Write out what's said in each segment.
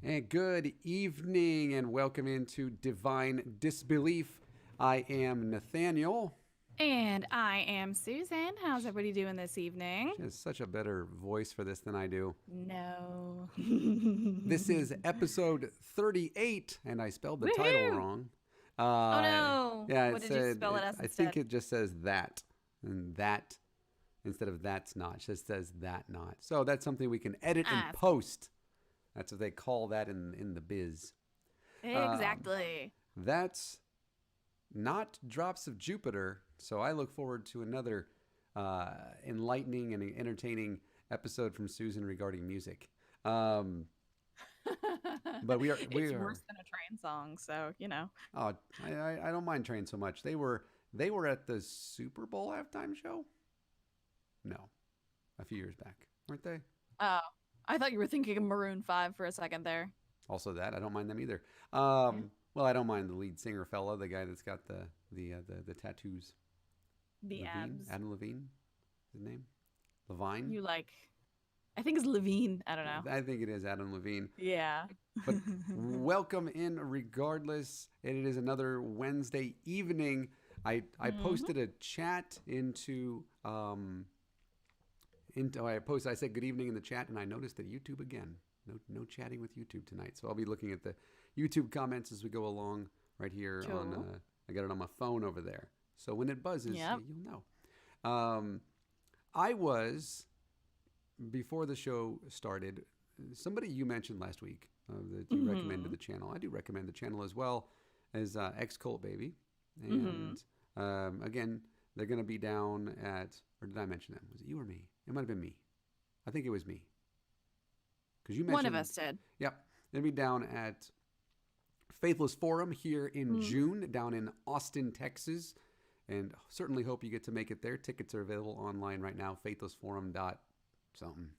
And good evening and welcome into Divine Disbelief. I am Nathaniel. And I am Susan. How's everybody doing this evening? She has such a better voice for this than I do. No. This is episode 38, and I spelled the title Woohoo! wrong. Oh no. Yeah, What did you spell it as I instead? think it just says that. And that, instead of that's not, it just says that not. So that's something we can edit and It's post. That's what they call that in the biz. exactly. That's not Drops of Jupiter. So I look forward to another enlightening and entertaining episode from Susan regarding music. But It's worse than a train song, so you know. Oh, I don't mind Train so much. They were at the Super Bowl halftime show. No, a few years back, weren't they? Oh, I thought you were thinking of Maroon 5 for a second there. Also that I don't mind them either. Well, I don't mind the lead singer fella, the guy that's got the tattoos. The Levine? abs. Adam Levine, his name? Levine? You like, I think it's Levine. I don't know. I think it is Adam Levine. Yeah. But welcome in regardless. It is another Wednesday evening. I posted a chat I said good evening in the chat, and I noticed that YouTube again. No chatting with YouTube tonight. So I'll be looking at the YouTube comments as we go along right here Cool. I got it on my phone over there. So when it buzzes, Yep. you'll know. I was, before the show started, somebody you mentioned last week that you recommended the channel. I do recommend the channel as well as Cult Baby. And again, they're going to be down at, or did I mention them? Was it you or me? It might have been me. I think it was me. Because you mentioned. One of us did. Yep. They'll be down at Faithless Forum here in June, down in Austin, Texas. And certainly hope you get to make it there. Tickets are available online right now, faithlessforum.something.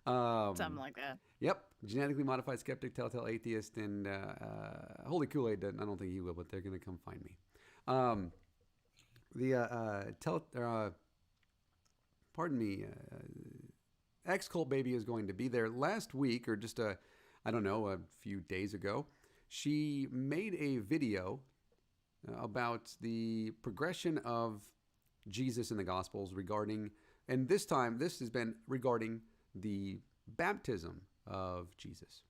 Something like that. Yep. Genetically Modified Skeptic, Telltale Atheist, and Holy Kool-Aid. I don't think he will, but they're going to come find me. Cult Baby is going to be there. Last week, or just a few days ago, she made a video about the progression of Jesus in the Gospels regarding, and this time this has been regarding the baptism of Jesus.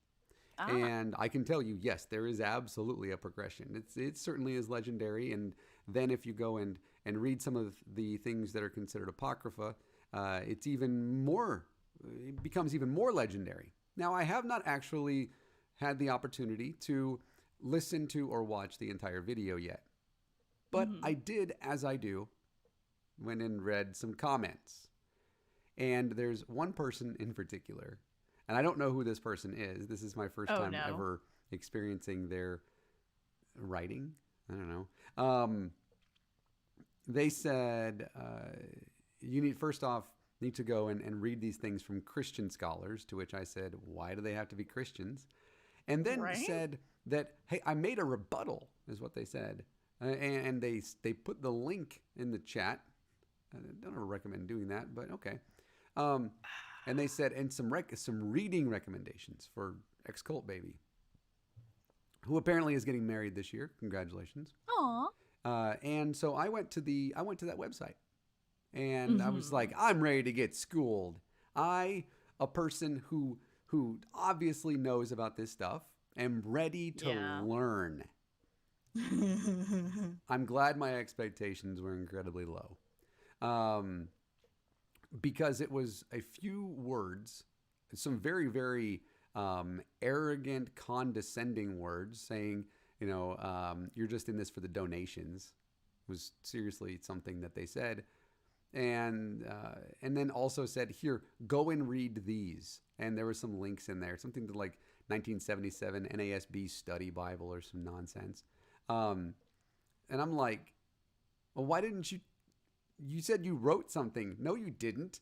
And I can tell you, yes, there is absolutely a progression. It certainly is legendary. And then if you go and read some of the things that are considered apocrypha, it becomes even more legendary. Now, I have not actually had the opportunity to listen to or watch the entire video yet. But I did, as I do, went and read some comments. And there's one person in particular, and I don't know who this person is. This is my first time ever experiencing their writing. I don't know. They said you need to go and read these things from Christian scholars, to which I said, why do they have to be Christians? And then said that, hey, I made a rebuttal, is what they said. And they put the link in the chat. I don't ever recommend doing that, but okay. And they said, and some reading recommendations for Cult Baby, who apparently is getting married this year. Congratulations. Aw. And so I went to that website, and I was like, I'm ready to get schooled. A person who obviously knows about this stuff, am ready to learn. I'm glad my expectations were incredibly low. Because it was a few words, some very, very arrogant, condescending words saying, you're just in this for the donations, was seriously something that they said. And then also said, here, go and read these. And there were some links in there, something to like 1977 NASB Study Bible or some nonsense. And I'm like, well, why didn't you said you wrote something. No, you didn't.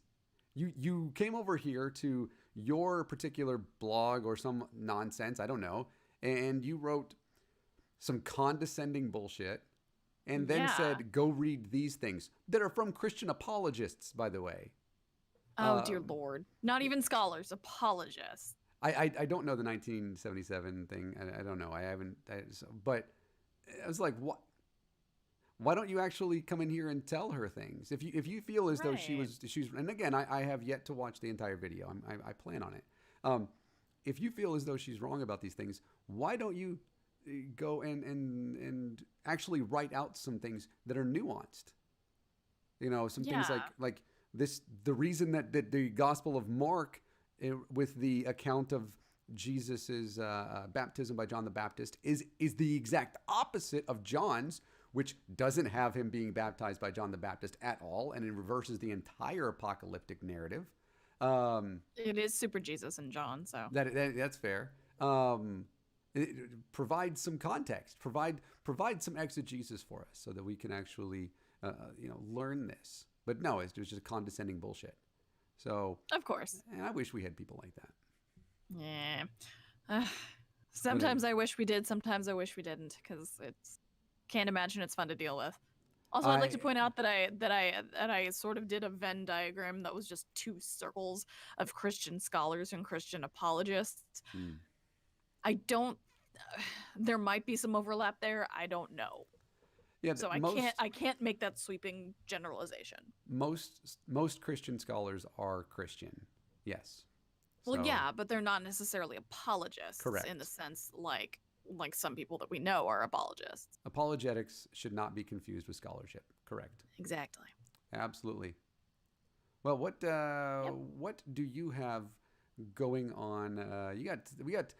You came over here to your particular blog or some nonsense, I don't know, and you wrote some condescending bullshit and then said, go read these things that are from Christian apologists, by the way. Oh, dear Lord. Not even scholars, apologists. I don't know the 1977 thing. I don't know. I haven't. But I was like, what? Why don't you actually come in here and tell her things? If you feel as though Right. she's and again, I have yet to watch the entire video. I plan on it. If you feel as though she's wrong about these things, why don't you go and actually write out some things that are nuanced? Some things Yeah. like this. The reason that the Gospel of Mark, with the account of Jesus's baptism by John the Baptist, is the exact opposite of John's, which doesn't have him being baptized by John the Baptist at all, and it reverses the entire apocalyptic narrative. Um, It is Super Jesus and John, so. that's fair. Provide some context. Provide some exegesis for us so that we can actually learn this. But no, it was just condescending bullshit. So, Of course. and I wish we had people like that. Yeah. But Sometimes I wish we did, sometimes I wish we didn't, because it's can't imagine it's fun to deal with. Also, I'd like I to point out that I sort of did a Venn diagram that was just two circles of Christian scholars and Christian apologists. hmm. I don't there might be some overlap there. I don't know. Yeah, So most I can't make that sweeping generalization. most Christian scholars are Christian. Yes. Well, So yeah, but they're not necessarily apologists in the correct. sense like some people that we know are apologists. Apologetics should not be confused with scholarship. Correct. Exactly. Absolutely. Well, Yep. what do you have going on? We got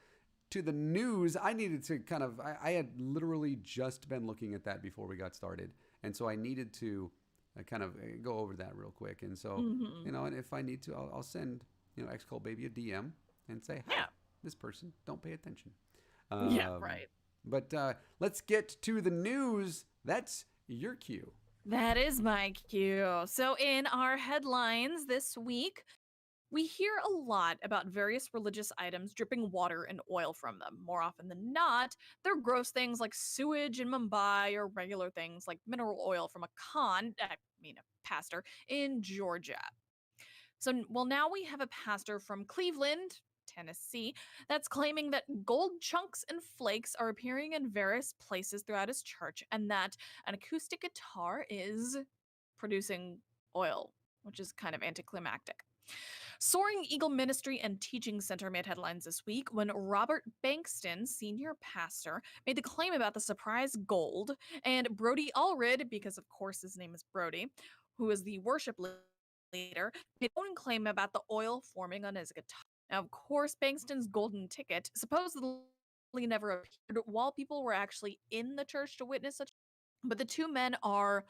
to the news. I needed to kind of. I had literally just been looking at that before we got started, and so I needed to kind of go over that real quick. And so Mhm. and if I need to, I'll send X Call Baby a DM and say, "Hi, Yeah. this person, don't pay attention." Yeah, Um, right. but let's get to the news. That's your cue. That is my cue. So, in our headlines this week, we hear a lot about various religious items dripping water and oil from them. More often than not, they're gross things like sewage in Mumbai or regular things like mineral oil from a pastor in Georgia. So, well, now we have a pastor from Cleveland, Tennessee, that's claiming that gold chunks and flakes are appearing in various places throughout his church and that an acoustic guitar is producing oil, which is kind of anticlimactic. Soaring Eagle Ministry and Teaching Center made headlines this week when Robert Bankston, senior pastor, made the claim about the surprise gold, and Brody Allred, because of course his name is Brody, who is the worship leader, made own claim about the oil forming on his guitar. Now, of course, Bankston's golden ticket supposedly never appeared while people were actually in the church to witness such. But the two men are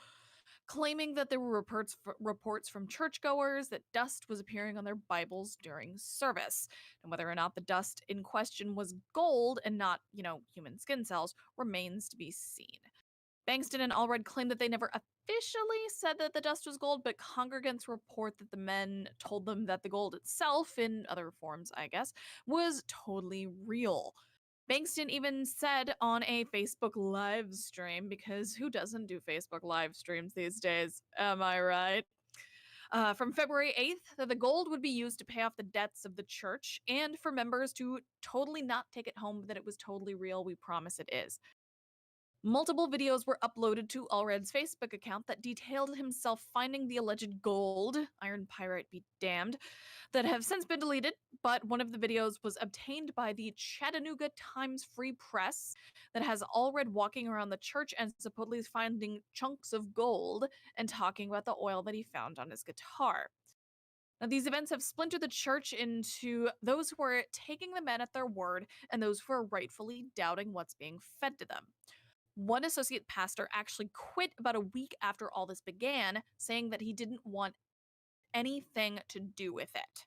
claiming that there were reports from churchgoers that dust was appearing on their Bibles during service. And whether or not the dust in question was gold and not, human skin cells remains to be seen. Bankston and Allred claim that they never officially said that the dust was gold, but congregants report that the men told them that the gold itself, in other forms, I guess, was totally real. Bankston even said on a Facebook live stream, because who doesn't do Facebook live streams these days? Am I right? From February 8th, that the gold would be used to pay off the debts of the church and for members to totally not take it home that it was totally real. We promise it is. Multiple videos were uploaded to Allred's Facebook account that detailed himself finding the alleged gold, iron pyrite be damned, that have since been deleted, but one of the videos was obtained by the Chattanooga Times Free Press that has Allred walking around the church and supposedly finding chunks of gold and talking about the oil that he found on his guitar. Now, these events have splintered the church into those who are taking the men at their word and those who are rightfully doubting what's being fed to them. One associate pastor actually quit about a week after all this began, saying that he didn't want anything to do with it.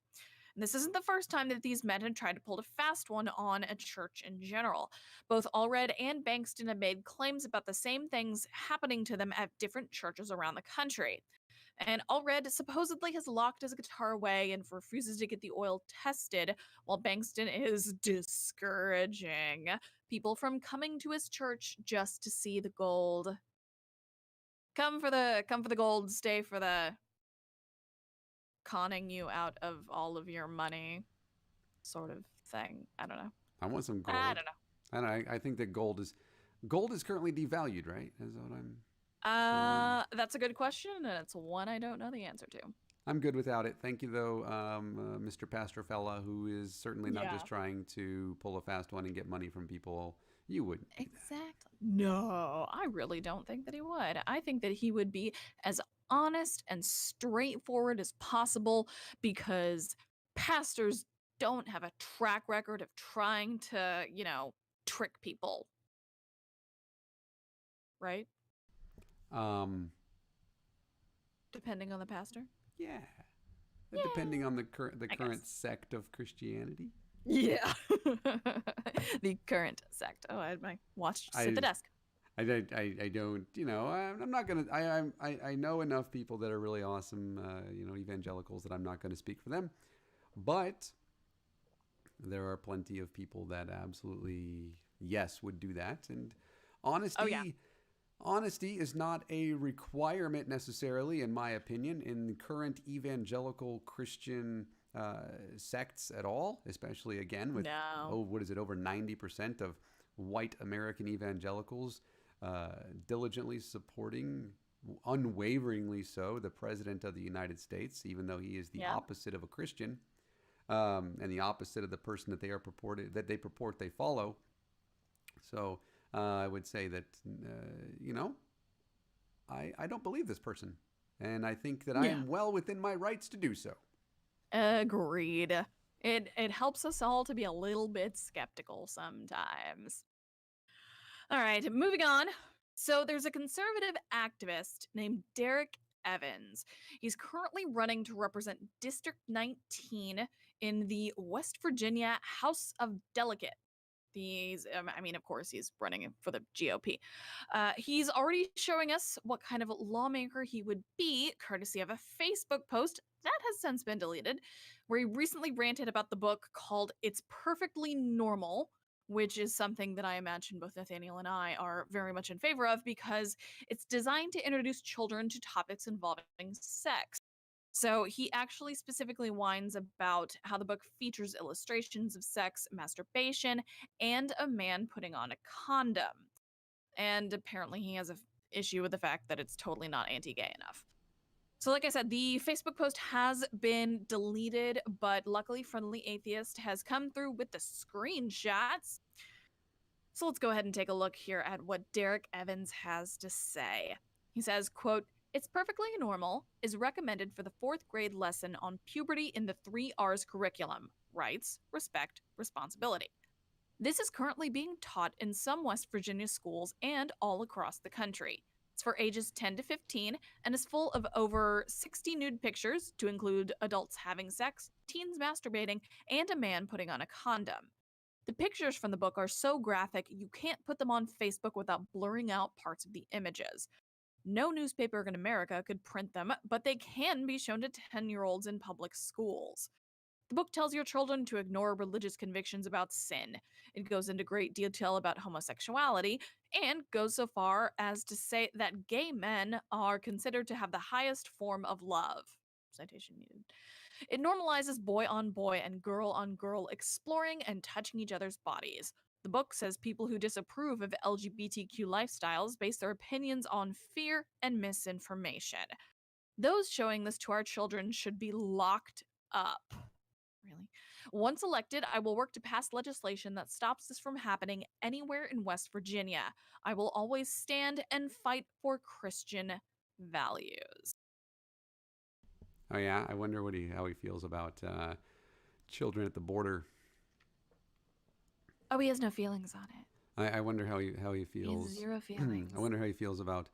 And this isn't the first time that these men had tried to pull a fast one on a church in general. Both Allred and Bankston have made claims about the same things happening to them at different churches around the country. And Allred supposedly has locked his guitar away and refuses to get the oil tested, while Bankston is discouraging people from coming to his church just to see the gold. Come for the gold, stay for the conning you out of all of your money. sort of thing. I don't know. I want some I gold. don't know. I think that gold is currently devalued, right? Is what I'm. That's a good question, and it's one I don't know the answer to. I'm good without it. Thank you, though, Mr. Pastor Fella, who is certainly not Yeah. just trying to pull a fast one and get money from people. You wouldn't do that. Exactly. No, I really don't think that he would. I think that he would be as honest and straightforward as possible because pastors don't have a track record of trying to, trick people, right? Um, Depending on the pastor. yeah. Depending Yeah, on the I guess. current sect of Christianity. Yeah. The current sect. Oh, I had my watch just at the I desk. I don't, I'm not going to, I know enough people that are really awesome, evangelicals that I'm not going to speak for them. But there are plenty of people that absolutely, yes, would do that. And Oh, yeah. honesty is not a requirement necessarily, in my opinion, in the current evangelical Christian sects at all, especially again with, No. what is it, over 90% of white American evangelicals diligently supporting, unwaveringly so, the President of the United States, even though he is the Yeah. opposite of a Christian, and the opposite of the person that they purport they follow. So I would say that I don't believe this person, and I think that I Yeah. am well within my rights to do so. Agreed. It helps us all to be a little bit skeptical sometimes. All right, moving on. So there's a conservative activist named Derek Evans. He's currently running to represent District 19 in the West Virginia House of Delegate. Of course, he's running for the GOP. He's already showing us what kind of lawmaker he would be, courtesy of a Facebook post that has since been deleted, where he recently ranted about the book called It's Perfectly Normal, which is something that I imagine both Nathaniel and I are very much in favor of because it's designed to introduce children to topics involving sex. So he actually specifically whines about how the book features illustrations of sex, masturbation, and a man putting on a condom. And apparently he has an issue with the fact that it's totally not anti-gay enough. So like I said, the Facebook post has been deleted, but luckily Friendly Atheist has come through with the screenshots. So let's go ahead and take a look here at what Derek Evans has to say. He says, quote, "It's Perfectly Normal is recommended for the 4th grade lesson on puberty in the 3 R's curriculum: rights, respect, responsibility. This is currently being taught in some West Virginia schools and all across the country. It's for ages 10 to 15 and is full of over 60 nude pictures to include adults having sex, teens masturbating, and a man putting on a condom. The pictures from the book are so graphic you can't put them on Facebook without blurring out parts of the images. No newspaper in America could print them, but they can be shown to 10-year-olds in public schools. The book tells your children to ignore religious convictions about sin. It goes into great detail about homosexuality and goes so far as to say that gay men are considered to have the highest form of love." Citation needed. It normalizes boy on boy and girl on girl exploring and touching each other's bodies. The book says people who disapprove of LGBTQ lifestyles base their opinions on fear and misinformation. Those showing this to our children should be locked up. Really? Once elected, I will work to pass legislation that stops this from happening anywhere in West Virginia. I will always stand and fight for Christian values. Oh yeah, I wonder how he feels about children at the border. Oh, he has no feelings on it. I wonder how he He has feels. zero feelings. I wonder how he feels about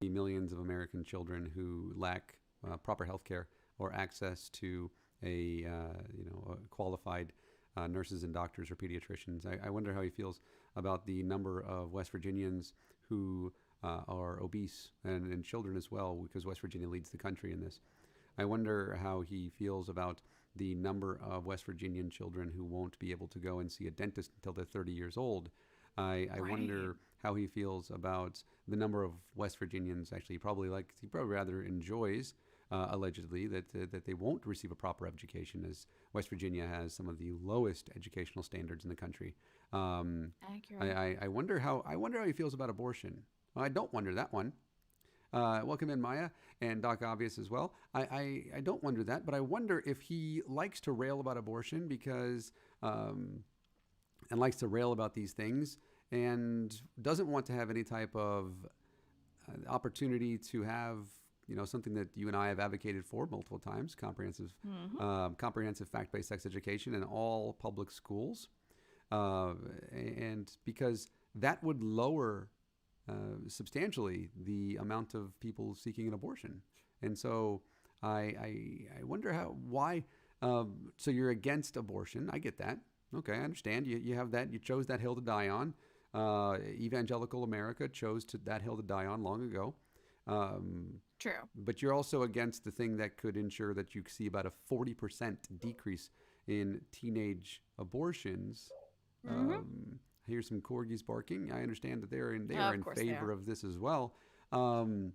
the millions of American children who lack proper health care or access to qualified nurses and doctors or pediatricians. I wonder how he feels about the number of West Virginians who are obese and children as well, because West Virginia leads the country in this. I wonder how he feels about the number of West Virginian children who won't be able to go and see a dentist until they're 30 years old. I Right. wonder how he feels about the number of West Virginians. Actually, he probably rather enjoys allegedly, that they won't receive a proper education, as West Virginia has some of the lowest educational standards in the country. Accurate. I wonder how he feels about abortion. Well, I don't wonder that one. Welcome in, Maya, and Doc Obvious as well. I don't wonder that, but I wonder if he likes to rail about abortion because and likes to rail about these things and doesn't want to have any type of opportunity to have something that you and I have advocated for multiple times: comprehensive fact-based sex education in all public schools, and because that would lower substantially the amount of people seeking an abortion. And so I wonder why. So you're against abortion. I get that. Okay, I understand. You have that. You chose that hill to die on. Evangelical America chose that hill to die on long ago. True. But you're also against the thing that could ensure that you see about a 40% decrease in teenage abortions. I hear some corgis barking. I understand that they are in favor of this as well. And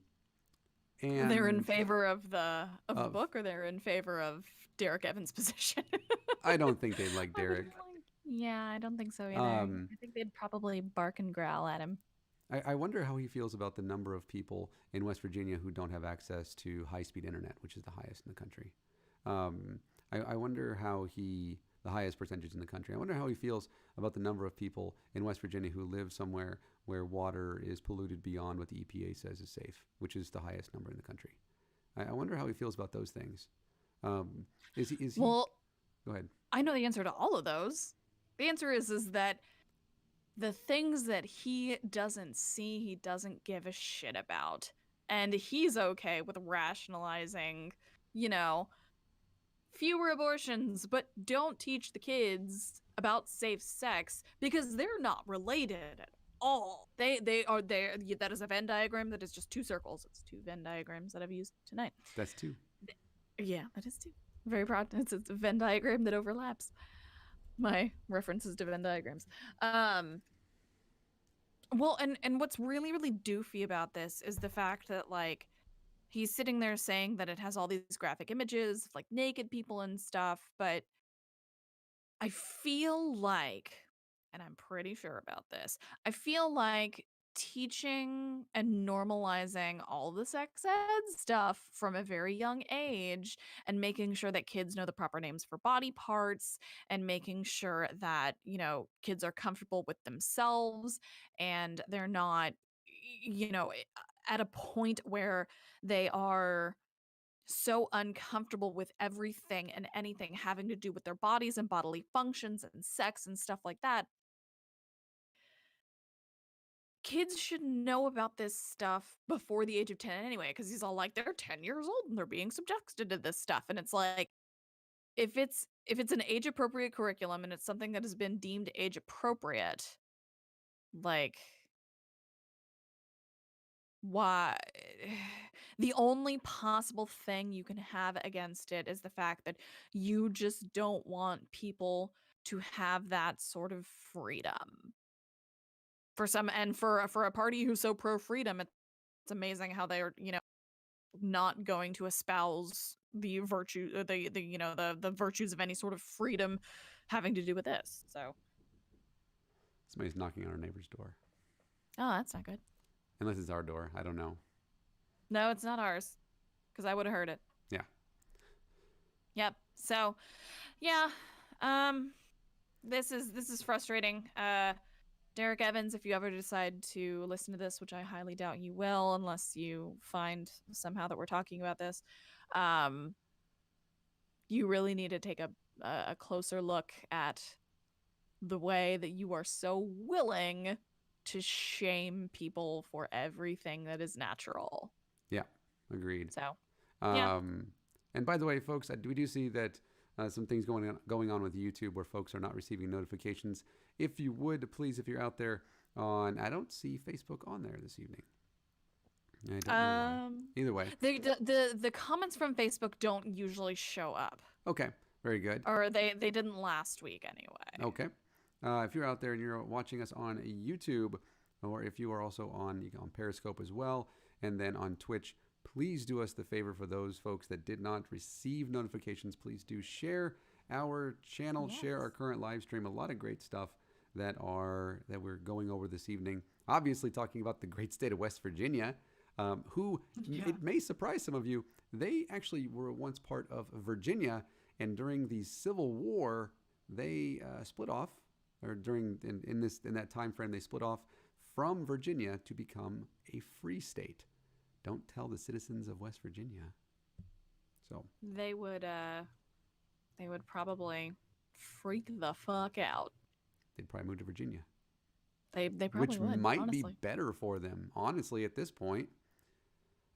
they're in favor of the book, or they're in favor of Derek Evans' position. I don't think they like Derek. Yeah, I don't think so either. I think they'd probably bark and growl at him. I wonder how he feels about the number of people in West Virginia who don't have access to high-speed internet, which is the highest in the country. I wonder how the highest percentage in the country. I wonder how he feels about the number of people in West Virginia who live somewhere where water is polluted beyond what the EPA says is safe, which is the highest number in the country. I wonder how he feels about those things. Is he? Well, go ahead. I know the answer to all of those. The answer is that the things that he doesn't see, he doesn't give a shit about. And he's okay with rationalizing, fewer abortions, but don't teach the kids about safe sex because they're not related at all. They are there. That is a Venn diagram that is just two circles. It's two Venn diagrams that I've used tonight. That's two. Yeah, that is two. Very proud. It's a Venn diagram that overlaps my references to Venn diagrams. Well, and what's really, really doofy about this is the fact that, like, he's sitting there saying that it has all these graphic images of, like, naked people and stuff, but I feel like, and I'm pretty sure about this, I feel like teaching and normalizing all the sex ed stuff from a very young age and making sure that kids know the proper names for body parts and making sure that, kids are comfortable with themselves and they're not, at a point where they are so uncomfortable with everything and anything having to do with their bodies and bodily functions and sex and stuff like that. Kids should know about this stuff before the age of 10 anyway, because he's all like, they're 10 years old and they're being subjected to this stuff. And it's like, if it's an age appropriate curriculum and it's something that has been deemed age appropriate, like, why? The only possible thing you can have against it is the fact that you just don't want people to have that sort of freedom. For a party who's so pro freedom, it's amazing how they're, not going to espouse the virtue, the virtues of any sort of freedom having to do with this. So Somebody's knocking on our neighbor's door. Oh, that's not good. Unless it's our door. I don't know. No, it's not ours, because I would have heard it. Yeah. Yep. So, yeah. This is frustrating. Derek Evans, if you ever decide to listen to this, which I highly doubt you will, unless you find somehow that we're talking about this, you really need to take a closer look at the way that you are so willing to shame people for everything that is natural. Yeah, agreed. So, yeah. And by the way, folks, we do see that some things going on with YouTube where folks are not receiving notifications. If you would, please, if you're out there I don't see Facebook on there this evening. I don't know why. Either way. The comments from Facebook don't usually show up. Okay, very good. Or they didn't last week anyway. Okay. If you're out there and you're watching us on YouTube, or if you are also on Periscope as well, and then on Twitch, please do us the favor, for those folks that did not receive notifications, please do share our channel, share our current live stream. A lot of great stuff that we're going over this evening. Obviously talking about the great state of West Virginia, who it may surprise some of you, they actually were once part of Virginia, and during the Civil War, they split off, or in that time frame, they split off from Virginia to become a free state. Don't tell the citizens of West Virginia. So they would probably freak the fuck out. They'd probably move to Virginia. They probably would, which might honestly be better for them, honestly, at this point.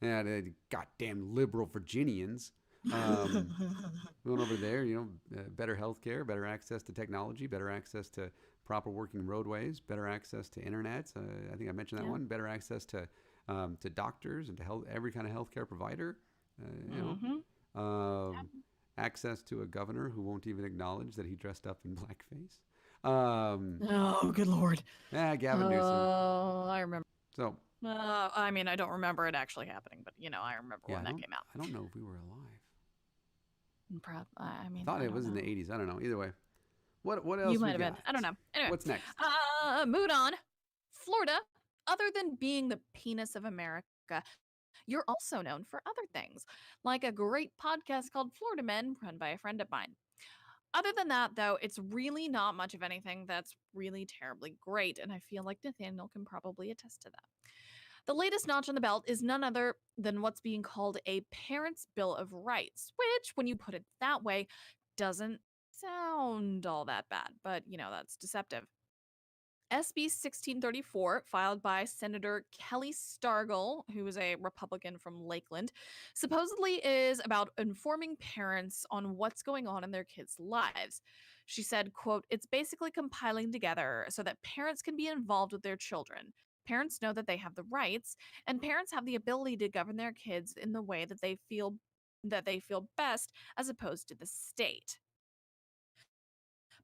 Yeah, the goddamn liberal Virginians. Going over there, better health care, better access to technology, better access to proper working roadways, better access to internet. I think I mentioned that one. Better access to doctors and to every kind of healthcare provider. Access to a governor who won't even acknowledge that he dressed up in blackface. Oh, good Lord. Yeah, Gavin Newsom. Oh, I remember. So. I mean, I don't remember it actually happening, but I remember when that came out. I don't know if we were alive. I thought it was in the 80s. I don't know. Either way, what else? You might have been. I don't know. Anyway, what's next? Moving on. Florida, other than being the penis of America, you're also known for other things, like a great podcast called Florida Men, run by a friend of mine. Other than that, though, it's really not much of anything that's really terribly great, and I feel like Nathaniel can probably attest to that. The latest notch on the belt is none other than what's being called a Parents' Bill of Rights, which, when you put it that way, doesn't sound all that bad, but, that's deceptive. SB 1634, filed by Senator Kelly Stargell, who is a Republican from Lakeland, supposedly is about informing parents on what's going on in their kids' lives. She said, quote, "It's basically compiling together so that parents can be involved with their children. Parents know that they have the rights, and parents have the ability to govern their kids in the way that they feel best, as opposed to the state."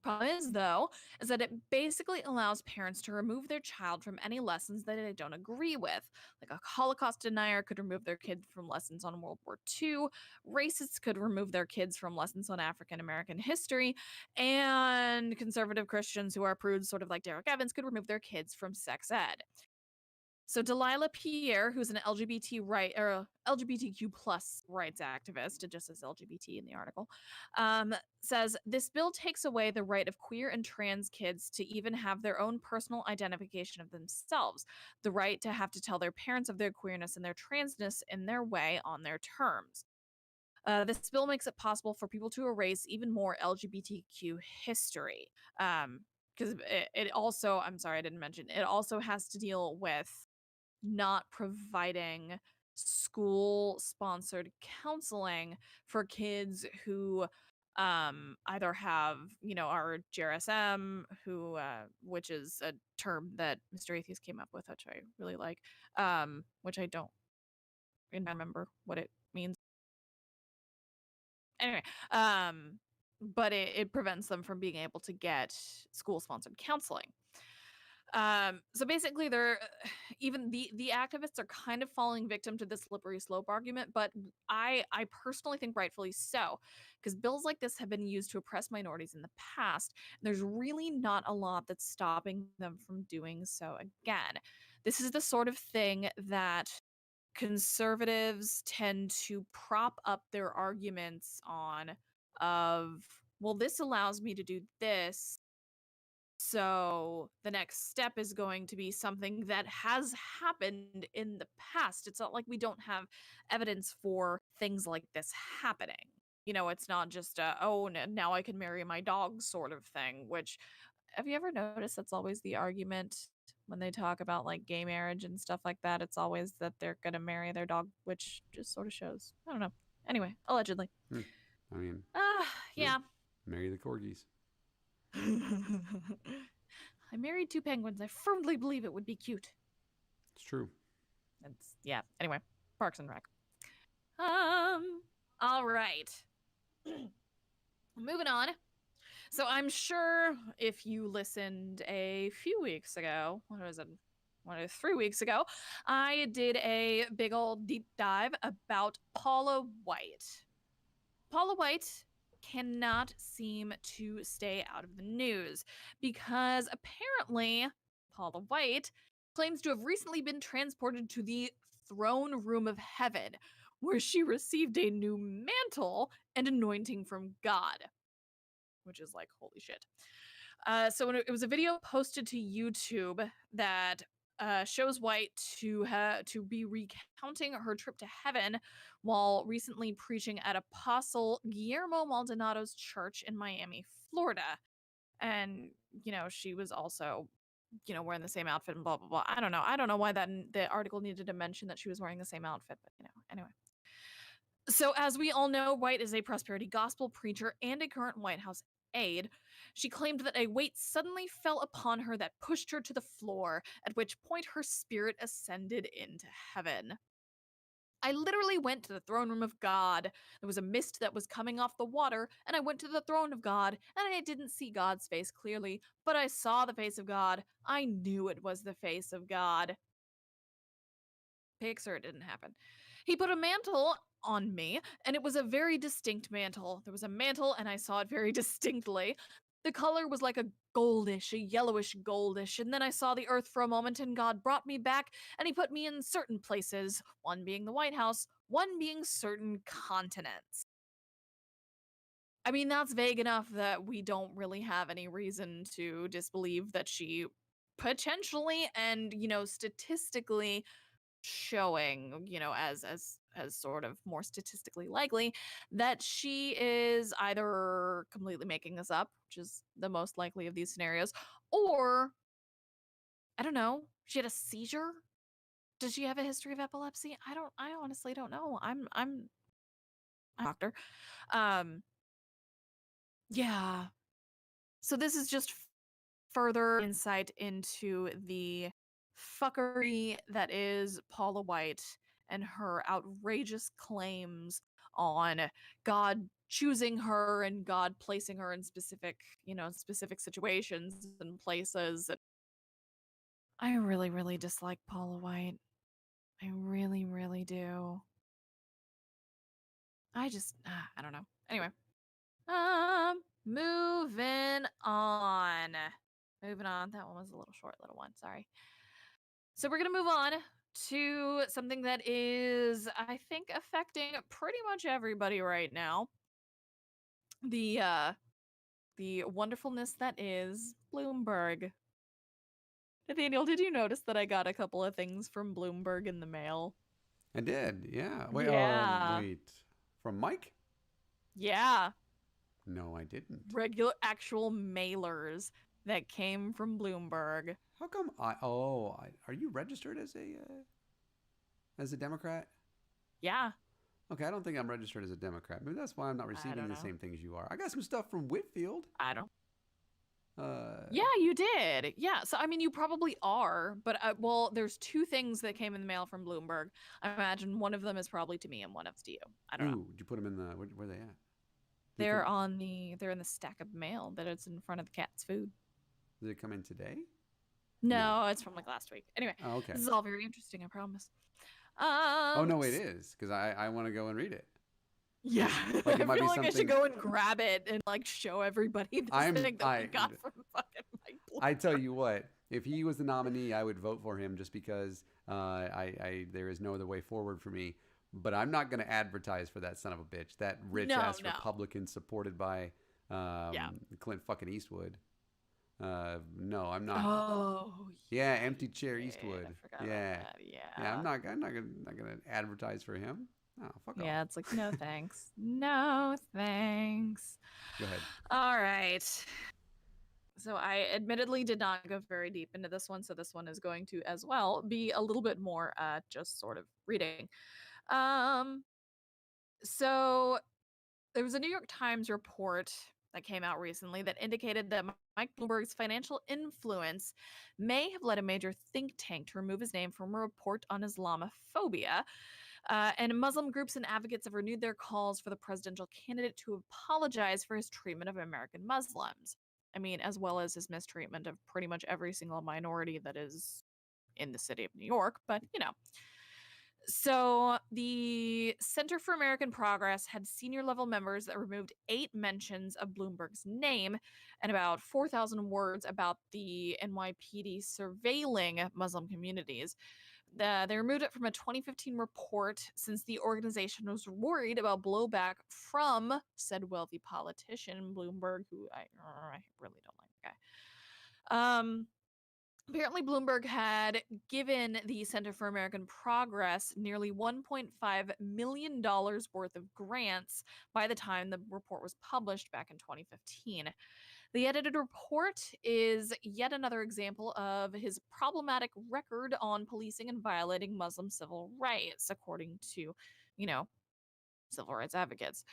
Problem is, though, is that it basically allows parents to remove their child from any lessons that they don't agree with. Like a Holocaust denier could remove their kids from lessons on World War II, racists could remove their kids from lessons on African American history, and conservative Christians who are prudes, sort of like Derek Evans, could remove their kids from sex ed. So Delilah Pierre, who's an LGBTQ plus rights activist, it just says LGBT in the article, says this bill takes away the right of queer and trans kids to even have their own personal identification of themselves, the right to have to tell their parents of their queerness and their transness in their way on their terms. This bill makes it possible for people to erase even more LGBTQ history. Because it also, I'm sorry, I didn't mention, it also has to deal with not providing school-sponsored counseling for kids who either have, are GRSM, which is a term that Mr. Atheist came up with, which I really like, which I don't remember what it means. Anyway, but it prevents them from being able to get school-sponsored counseling. So basically, even the activists are kind of falling victim to this slippery slope argument, but I personally think rightfully so, because bills like this have been used to oppress minorities in the past. And there's really not a lot that's stopping them from doing so again. This is the sort of thing that conservatives tend to prop up their arguments on of, well, this allows me to do this, so the next step is going to be something that has happened in the past. It's not like we don't have evidence for things like this happening. It's not just now I can marry my dog sort of thing, which, have you ever noticed that's always the argument when they talk about like gay marriage and stuff like that? It's always that they're going to marry their dog, which just sort of shows. I don't know. Anyway, allegedly. I mean, yeah. Marry the corgis. I married 2 penguins. I firmly believe it would be cute. It's true. Anyway, Parks and Rec. All right. Moving on. So I'm sure if you listened a few weeks ago, what was it? 3 weeks ago, I did a big old deep dive about Paula White. Paula White cannot seem to stay out of the news because apparently Paula White claims to have recently been transported to the throne room of heaven, where she received a new mantle and anointing from God, which is like, holy shit. So it was a video posted to YouTube that shows White to be recounting her trip to heaven while recently preaching at Apostle Guillermo Maldonado's church in Miami, Florida. And she was also wearing the same outfit and blah blah blah. I don't know why the article needed to mention that she was wearing the same outfit, but anyway. So, as we all know, White is a prosperity gospel preacher and a current White House aide. She claimed that a weight suddenly fell upon her that pushed her to the floor, at which point her spirit ascended into heaven. I literally went to the throne room of God. There was a mist that was coming off the water, and I went to the throne of God, and I didn't see God's face clearly, but I saw the face of God. I knew it was the face of God. Pixar, it didn't happen. He put a mantle on me, and it was a very distinct mantle. There was a mantle, and I saw it very distinctly. The color was like a goldish, a yellowish goldish, and then I saw the earth for a moment, and God brought me back, and he put me in certain places, one being the White House, one being certain continents. I mean, that's vague enough that we don't really have any reason to disbelieve that she potentially and, statistically showing, as sort of more statistically likely that she is either completely making this up, which is the most likely of these scenarios, or I don't know, she had a seizure. Does she have a history of epilepsy? I honestly don't know. I'm a doctor. Um yeah. So this is just further insight into the fuckery that is Paula White and her outrageous claims on God choosing her and God placing her in specific situations and places. I really, really dislike Paula White. I really, really do. I don't know. Anyway, moving on. Moving on. That one was a little short, little one. Sorry. So we're going to move on to something that is, I think, affecting pretty much everybody right now. The wonderfulness that is Bloomberg. Nathaniel, did you notice that I got a couple of things from Bloomberg in the mail? I did. Yeah. Wait. Yeah. Wait. From Mike? Yeah. No, I didn't. Regular actual mailers that came from Bloomberg. How come are you registered as a Democrat? Yeah. Okay, I don't think I'm registered as a Democrat. Maybe that's why I'm not receiving the know. same things you are. I got some stuff from Whitfield. I don't. Yeah, you did. Yeah. So, I mean, you probably are. But, well, there's two things that came in the mail from Bloomberg. I imagine one of them is probably to me and one of to you. I don't know. Did you put them in where are they at? They're in the stack of mail that it's in front of the cat's food. Did it come in today? No, it's from like last week. Anyway, Oh, okay. this is all very interesting, I promise. Oh, no, it is. Because I want to go and read it. Yeah. Like, I feel like I should go and grab it and like show everybody this thing that we got from fucking Mike Bloomberg. I tell you what, if he was the nominee, I would vote for him just because there is no other way forward for me. But I'm not going to advertise for that son of a bitch. That rich-ass Republican supported by Clint fucking Eastwood. No, I'm not. Oh, yeah, empty chair Eastwood. I forgot about that. Yeah. I'm not gonna advertise for him. Oh, fuck off. Yeah, it's like no thanks. No thanks. Go ahead. All right. So I admittedly did not go very deep into this one, so this one is going to as well be a little bit more just sort of reading. So there was a New York Times report that came out recently that indicated that Mike Bloomberg's financial influence may have led a major think tank to remove his name from a report on Islamophobia. And Muslim groups and advocates have renewed their calls for the presidential candidate to apologize for his treatment of American Muslims. I mean, as well as his mistreatment of pretty much every single minority that is in the city of New York, but So the Center for American Progress had senior level members that removed 8 mentions of Bloomberg's name and about 4,000 words about the NYPD surveilling Muslim communities. They removed it from a 2015 report since the organization was worried about blowback from said wealthy politician Bloomberg, who I really don't like the guy. Apparently, Bloomberg had given the Center for American Progress nearly $1.5 million worth of grants by the time the report was published back in 2015. The edited report is yet another example of his problematic record on policing and violating Muslim civil rights, according to, civil rights advocates.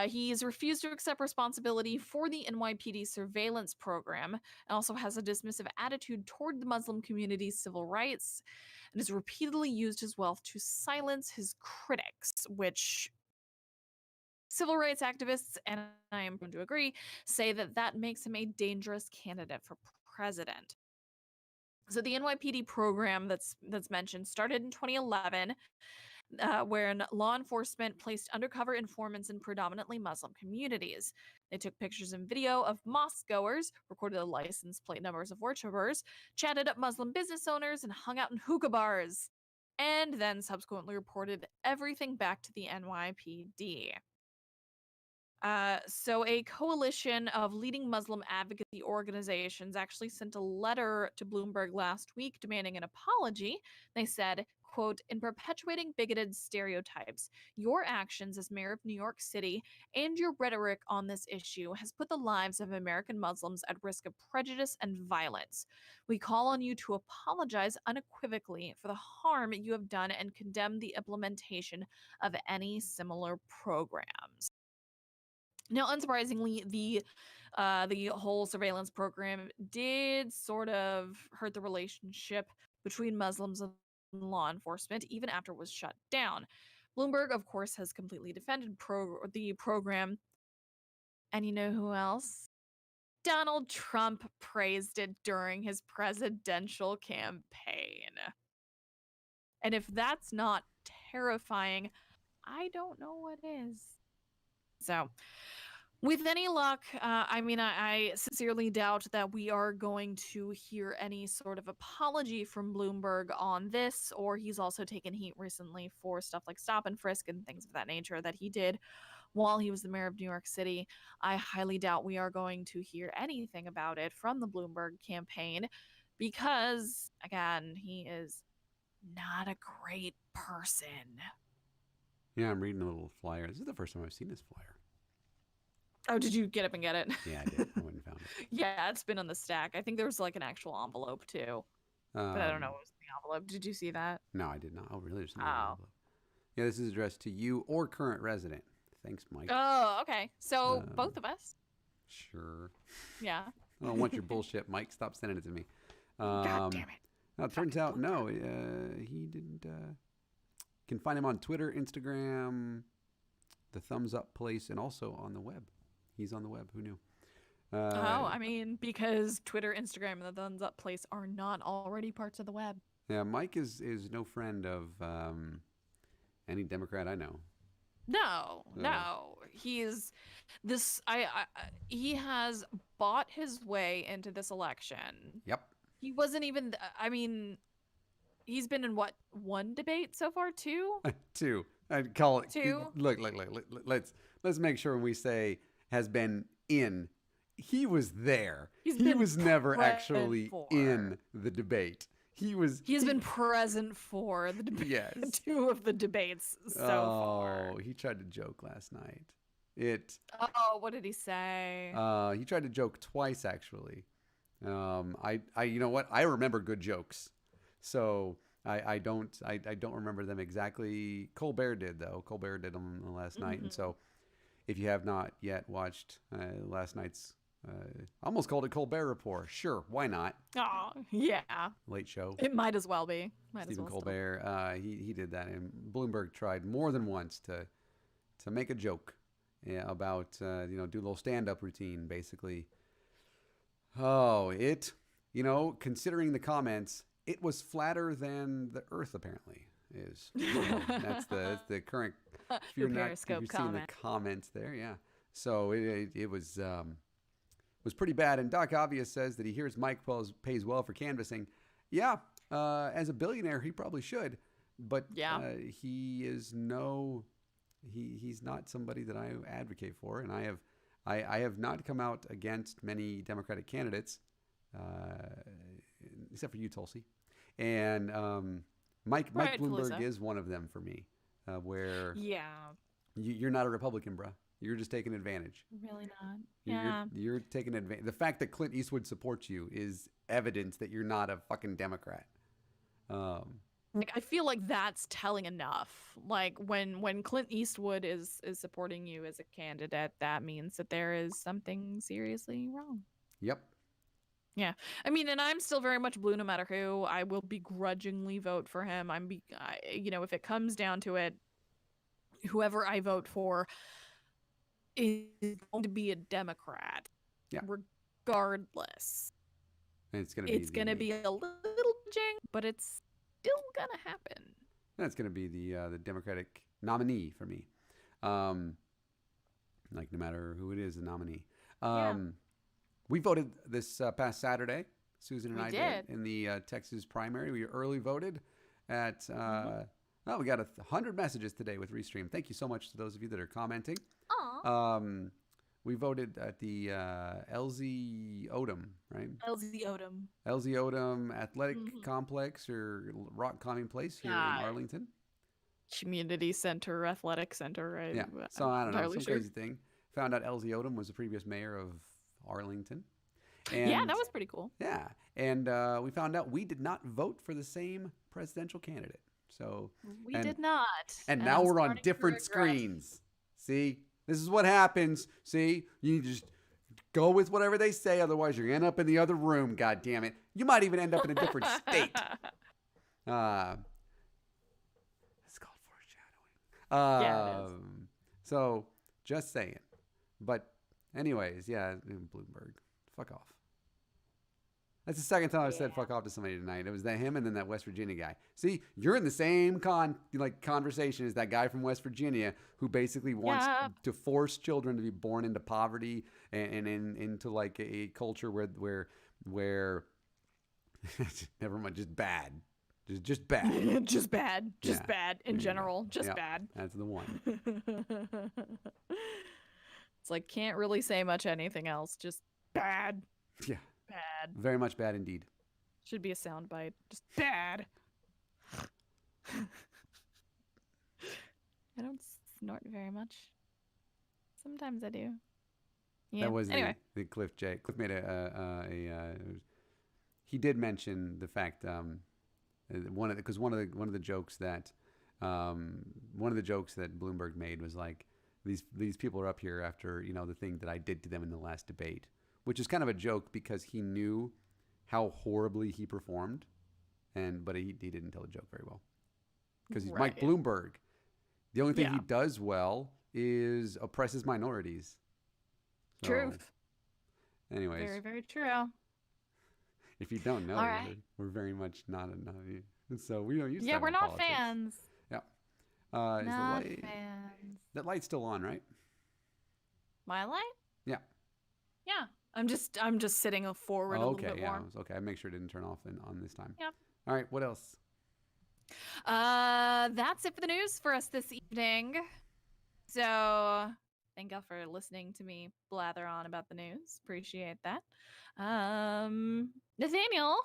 He's refused to accept responsibility for the NYPD surveillance program and also has a dismissive attitude toward the Muslim community's civil rights and has repeatedly used his wealth to silence his critics, which civil rights activists, and I am going to agree, say that makes him a dangerous candidate for president. So the NYPD program that's mentioned started in 2011, wherein law enforcement placed undercover informants in predominantly Muslim communities. They took pictures and video of mosque goers, recorded the license plate numbers of worshippers, chatted up Muslim business owners, and hung out in hookah bars, and then subsequently reported everything back to the NYPD. So a coalition of leading Muslim advocacy organizations actually sent a letter to Bloomberg last week demanding an apology. They said, quote, "In perpetuating bigoted stereotypes, your actions as mayor of New York City and your rhetoric on this issue has put the lives of American Muslims at risk of prejudice and violence. We call on you to apologize unequivocally for the harm you have done and condemn the implementation of any similar programs." Now, unsurprisingly, the whole surveillance program did sort of hurt the relationship between Muslims and law enforcement, even after it was shut down. Bloomberg, of course, has completely defended the program. And you know who else? Donald Trump praised it during his presidential campaign. And if that's not terrifying, I don't know what is. So, with any luck, I sincerely doubt that we are going to hear any sort of apology from Bloomberg on this, or he's also taken heat recently for stuff like stop and frisk and things of that nature that he did while he was the mayor of New York City. I highly doubt we are going to hear anything about it from the Bloomberg campaign because, again, he is not a great person. Yeah, I'm reading a little flyer. This is the first time I've seen this flyer. Oh, did you get up and get it? Yeah, I did. I went and found it. Yeah, it's been on the stack. I think there was like an actual envelope too, but I don't know what was in the envelope. Did you see that? No, I did not. Oh, really? There's something Oh. envelope. Yeah, this is addressed to you or current resident. Thanks, Mike. Oh, okay. So both of us. Sure. Yeah. I don't want your bullshit, Mike. Stop sending it to me. God damn it. Now, it turns out, no, he didn't. Can find him on Twitter, Instagram, the thumbs up place, and also on the web. He's on the web. Who knew? Because Twitter, Instagram, and the thumbs up place are not already parts of the web. Yeah, Mike is no friend of any Democrat I know. No. He's this. He has bought his way into this election. Yep. He wasn't even. He's been in what, one debate so far? Two. Two. I'd call it two. Look. Let's make sure when we say has been in, he was there. He was never actually in the debate. He's been present for the debate. Yes. Two of the debates so far. Oh, he tried to joke last night. Oh, what did he say? He tried to joke twice actually. You know what? I remember good jokes. So I don't remember them exactly. Colbert did though. Colbert did them last night, and so if you have not yet watched last night's, almost called it Colbert Report. Sure, why not? Oh, yeah. Late show. It might as well be. Stephen Colbert. He did that, and Bloomberg tried more than once to make a joke about do a little stand-up routine, basically. Oh, considering the comments, it was flatter than the Earth apparently is. That's the current. If you're not, if you're seeing the comments there, yeah. So it was pretty bad. And Doc Obvious says that he hears Mike pays well for canvassing. Yeah, as a billionaire, he probably should, but he is he's not somebody that I advocate for, and I have not come out against many Democratic candidates, except for you, Tulsi, and Mike Bloomberg is one of them for me, where you're not a Republican, bruh. You're just taking advantage. Really not. You're taking advantage. The fact that Clint Eastwood supports you is evidence that you're not a fucking Democrat. Like, I feel like that's telling enough. Like when Clint Eastwood is supporting you as a candidate, that means that there is something seriously wrong. Yep. Yeah. I mean, and I'm still very much blue no matter who. I will begrudgingly vote for him. If it comes down to it, whoever I vote for is going to be a Democrat. Yeah. Regardless. And it's going to be a little jing, but it's still going to happen. That's going to be the Democratic nominee for me. Like no matter who it is, the nominee. We voted this past Saturday. Susan and I did in the Texas primary. We early voted at. We got 100 messages today with Restream. Thank you so much to those of you that are commenting. Aww. We voted at the LZ Odom, right? LZ Odom Athletic Complex or Rock Climbing Place here in Arlington. Community Center, Athletic Center, right? Yeah. So I don't know, some crazy thing. Found out LZ Odom was the previous mayor of Arlington. And, yeah, that was pretty cool. Yeah. And we found out we did not vote for the same presidential candidate. So we did not. And now we're on different screens. See? This is what happens. See? You just go with whatever they say. Otherwise, you're going to end up in the other room. God damn it. You might even end up in a different state. It's called foreshadowing. Yeah, it is. So, just saying. But anyways, yeah, Bloomberg. Fuck off. That's the second time I've said fuck off to somebody tonight. It was him and then that West Virginia guy. See, you're in the same conversation as that guy from West Virginia who basically wants to force children to be born into poverty and into like a culture where never mind, just bad. Just bad. Just bad. Just bad in general. Just bad. That's the one. It's like can't really say much anything else. Just bad. Yeah. Bad. Very much bad indeed. Should be a soundbite. Just bad. I don't snort very much. Sometimes I do. Yeah. That was anyway. the Cliff J. Cliff made he did mention the fact one of the jokes that Bloomberg made was like these people are up here after the thing that I did to them in the last debate. Which is kind of a joke because he knew how horribly he performed, but he didn't tell the joke very well. Because he's Mike Bloomberg. The only thing he does well is oppresses minorities. So, Truth. Anyways. Very, very true. If you don't know, right. we're very much not enough. So we don't use that. Yeah, we're not politics. fans. Yeah. Not fans. That light's still on, right? My light? Yeah. Yeah. I'm just sitting forward a little bit more. Okay. I make sure it didn't turn off on this time. Yep. All right. What else? That's it for the news for us this evening. So thank y'all for listening to me blather on about the news. Appreciate that. Nathaniel,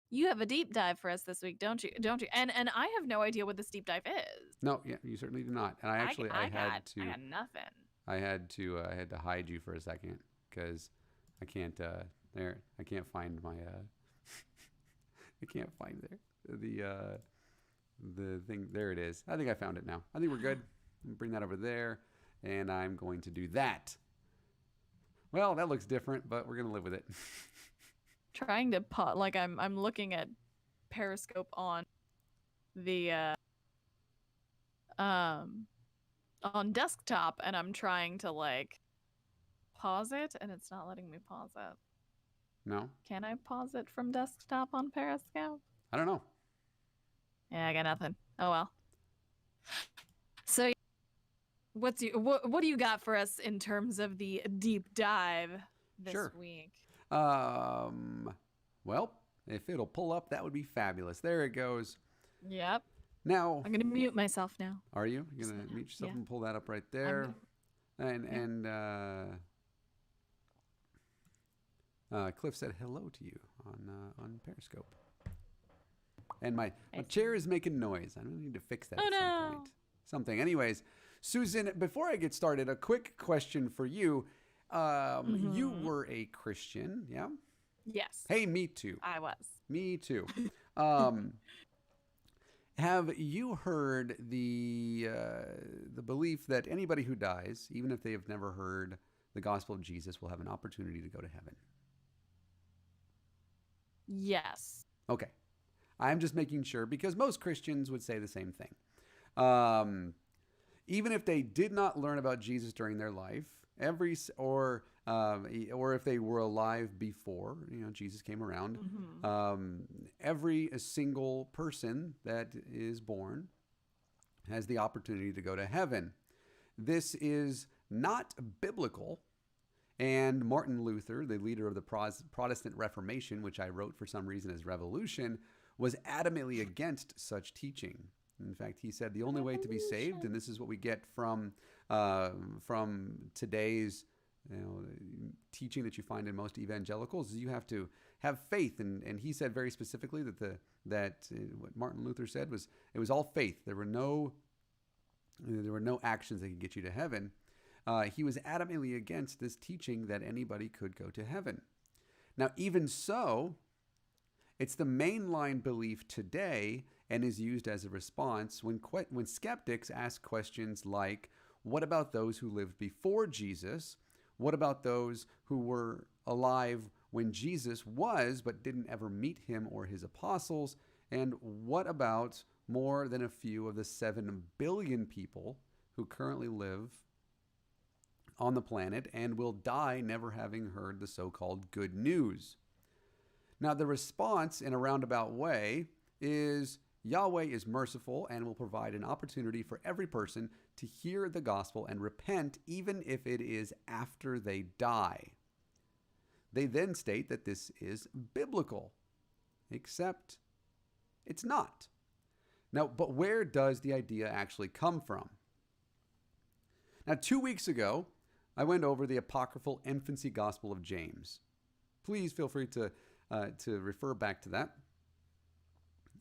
you have a deep dive for us this week, don't you? And I have no idea what this deep dive is. No, yeah, you certainly do not. And I had nothing. I had to hide you for a second because I can't find my I can't find the thing. There it is. I think I found it now. I think we're good. Bring that over there, and I'm going to do that. Well, that looks different, but we're gonna live with it. Trying to I'm looking at Periscope on the on desktop, and I'm trying to pause it, and it's not letting me pause it. No? Can I pause it from desktop on Periscope? I don't know. Yeah, I got nothing. Oh well. So, what do you got for us in terms of the deep dive this Sure. week? Well, if it'll pull up, that would be fabulous. There it goes. Yep. Now, I'm gonna mute myself now. are you? You're Just going so you to know. mute yourself Yeah. and pull that up right I'm there. gonna- And, Yep. Cliff said hello to you on Periscope. And my I see. chair is making noise. I need to fix that Oh, at some no. point. Something. Anyways, Susan, before I get started, a quick question for you. You were a Christian, yeah? Yes. Hey, me too. I was. Me too. Have you heard the belief that anybody who dies, even if they have never heard the gospel of Jesus, will have an opportunity to go to heaven? Yes. Okay. I'm just making sure because most Christians would say the same thing. Even if they did not learn about Jesus during their life, or if they were alive before Jesus came around, every single person that is born has the opportunity to go to heaven. This is not biblical. And Martin Luther, the leader of the Protestant Reformation, which I wrote for some reason as Revolution, was adamantly against such teaching. In fact, he said the only way to be saved, and this is what we get from today's teaching that you find in most evangelicals, is you have to have faith. And he said very specifically that what Martin Luther said was it was all faith. There were no actions that could get you to heaven. He was adamantly against this teaching that anybody could go to heaven. Now, even so, it's the mainline belief today and is used as a response when skeptics ask questions like, what about those who lived before Jesus? What about those who were alive when Jesus was but didn't ever meet him or his apostles? And what about more than a few of the 7 billion people who currently live on the planet and will die never having heard the so-called good news? Now, the response in a roundabout way is Yahweh is merciful and will provide an opportunity for every person to hear the gospel and repent, even if it is after they die. They then state that this is biblical, except it's not. Now, but where does the idea actually come from? Now, 2 weeks ago, I went over the apocryphal infancy gospel of James. Please feel free to refer back to that,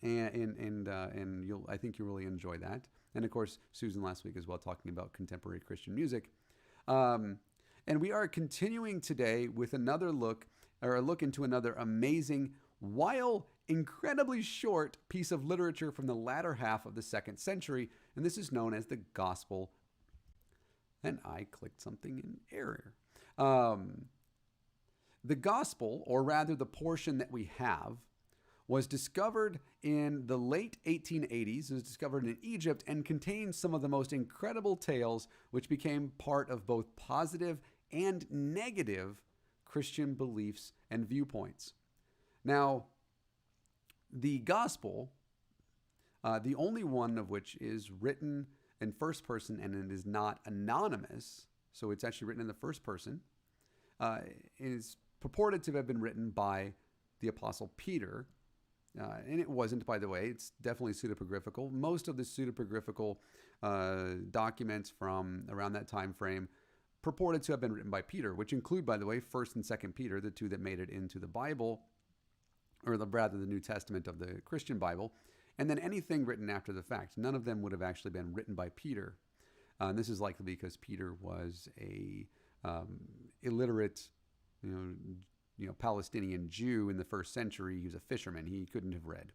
and I think you'll really enjoy that. And of course, Susan last week as well, talking about contemporary Christian music. And we are continuing today with a look into another amazing, while incredibly short piece of literature from the latter half of the 2nd century, and this is known as the Gospel. And I clicked something in error. The Gospel, or rather the portion that we have, was discovered in the late 1880s. It was discovered in Egypt and contains some of the most incredible tales which became part of both positive and negative Christian beliefs and viewpoints. Now, the Gospel, the only one of which is written in first person and it is not anonymous, so it's actually written in the first person, is purported to have been written by the Apostle Peter. And it wasn't, by the way. It's definitely pseudepigraphical. Most of the pseudepigraphical documents from around that time frame purported to have been written by Peter, which include, by the way, 1st and 2nd Peter, the two that made it into the Bible, or rather the New Testament of the Christian Bible, and then anything written after the fact. None of them would have actually been written by Peter. And this is likely because Peter was a illiterate, Palestinian Jew in the 1st century. He was a fisherman. He couldn't have read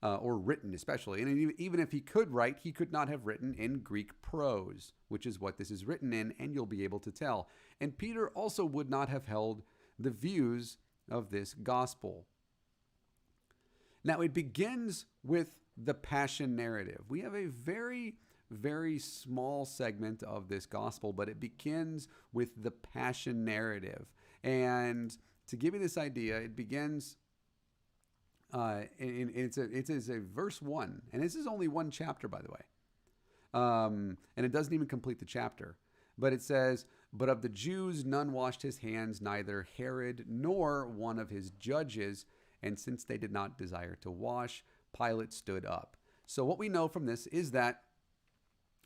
or written, especially. And even if he could write, he could not have written in Greek prose, which is what this is written in, and you'll be able to tell. And Peter also would not have held the views of this gospel. Now, it begins with the Passion narrative. We have a very, very small segment of this gospel, but it begins with the Passion narrative. And to give you this idea, it begins It is a verse 1, and this is only one chapter, by the way. And it doesn't even complete the chapter. But it says, "But of the Jews none washed his hands, neither Herod nor one of his judges. And since they did not desire to wash, Pilate stood up." So what we know from this is that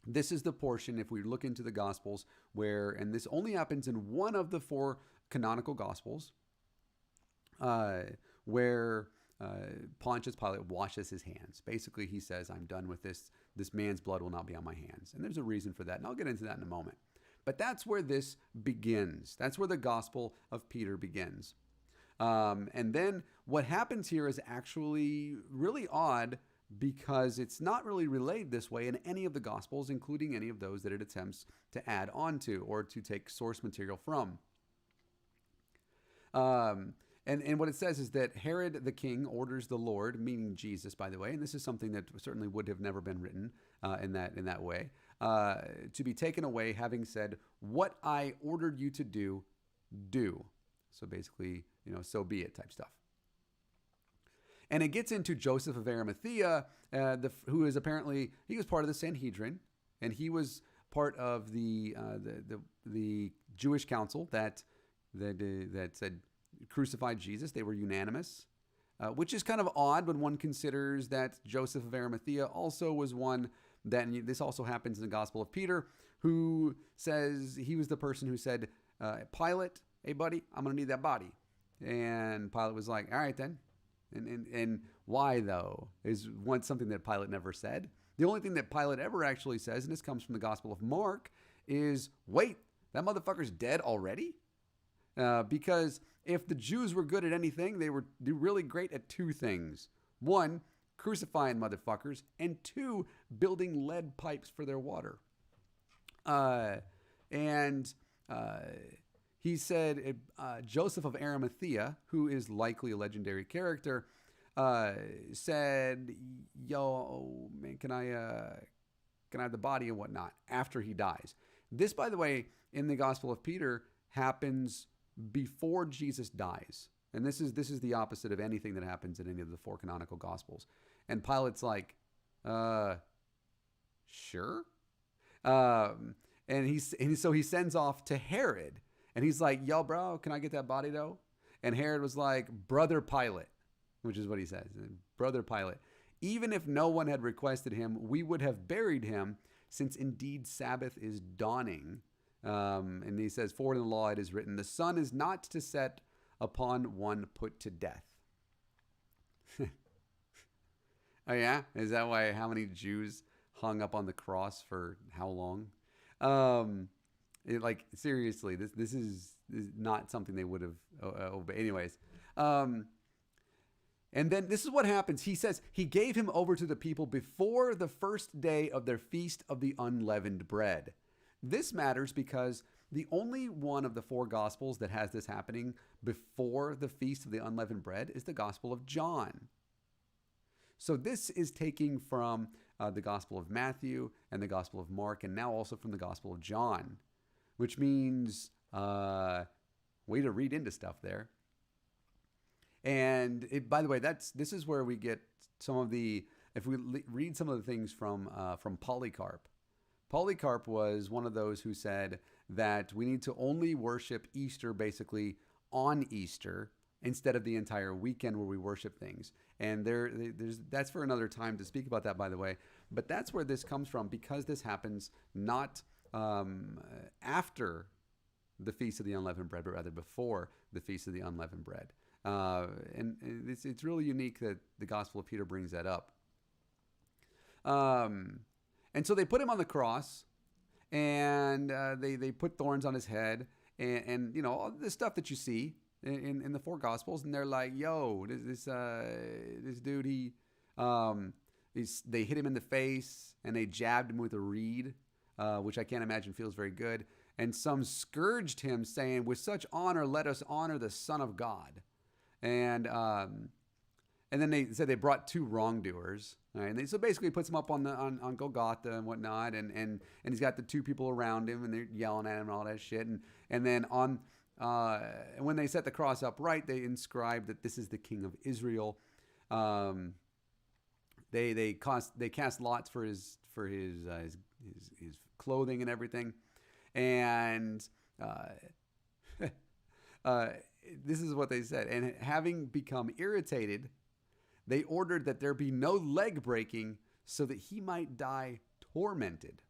this is the portion, if we look into the Gospels, where, and this only happens in one of the 4 canonical Gospels, where Pontius Pilate washes his hands. Basically, he says, "I'm done with this. This man's blood will not be on my hands." And there's a reason for that, and I'll get into that in a moment. But that's where this begins. That's where the Gospel of Peter begins. And then what happens here is actually really odd, because it's not really relayed this way in any of the Gospels, including any of those that it attempts to add on to or to take source material from. And what it says is that Herod the king orders the Lord, meaning Jesus, by the way, and this is something that certainly would have never been written in that way, to be taken away, having said, "What I ordered you to do, do." So basically, so be it type stuff. And it gets into Joseph of Arimathea, who is apparently, he was part of the Sanhedrin, and he was part of the Jewish council that said crucify Jesus. They were unanimous, which is kind of odd when one considers that Joseph of Arimathea also was one that, and this also happens in the Gospel of Peter, who says he was the person who said, "Pilate, hey buddy, I'm going to need that body." And Pilate was like, "All right then." And why, though, is something that Pilate never said. The only thing that Pilate ever actually says, and this comes from the Gospel of Mark, is, "Wait, that motherfucker's dead already?" Because if the Jews were good at anything, they were really great at 2 things. 1, crucifying motherfuckers, and 2, building lead pipes for their water. He said, Joseph of Arimathea, who is likely a legendary character, said, "Yo, man, can I have the body and whatnot?" after he dies. This, by the way, in the Gospel of Peter, happens before Jesus dies. And this is the opposite of anything that happens in any of the 4 canonical Gospels. And Pilate's like, sure. So he sends off to Herod. And he's like, "Yo, bro, can I get that body, though?" And Herod was like, "Brother Pilate," which is what he says, "Brother Pilate, even if no one had requested him, we would have buried him, since indeed Sabbath is dawning." And he says, "For in the law it is written, the sun is not to set upon one put to death." Oh, yeah? Is that why how many Jews hung up on the cross for how long? Seriously, this is not something they would have obeyed. Anyways, and then this is what happens. He says, "He gave him over to the people before the first day of their feast of the unleavened bread." This matters because the only one of the 4 Gospels that has this happening before the feast of the unleavened bread is the Gospel of John. So this is taking from the Gospel of Matthew and the Gospel of Mark, and now also from the Gospel of John, which means way to read into stuff there. And by the way, this is where we get some of the, if we read some of the things from Polycarp. Polycarp was one of those who said that we need to only worship Easter basically on Easter instead of the entire weekend where we worship things. And that's for another time to speak about that, by the way. But that's where this comes from, because this happens not after the Feast of the Unleavened Bread, but rather before the Feast of the Unleavened Bread. And it's really unique that the Gospel of Peter brings that up. And so they put him on the cross, and they put thorns on his head, and all the stuff that you see in the 4 Gospels. And they're like, "Yo, this dude, they hit him in the face, and they jabbed him with a reed, which I can't imagine feels very good. And some scourged him, saying, 'With such honor, let us honor the Son of God.'" And then they said they brought 2 wrongdoers. All right? And so basically puts him up on Golgotha and whatnot. And he's got the 2 people around him, and they're yelling at him and all that shit. And then when they set the cross upright, they inscribed that this is the King of Israel. Um, they cast lots for his clothing and everything, and uh, this is what they said. And having become irritated, they ordered that there be no leg breaking, so that he might die tormented.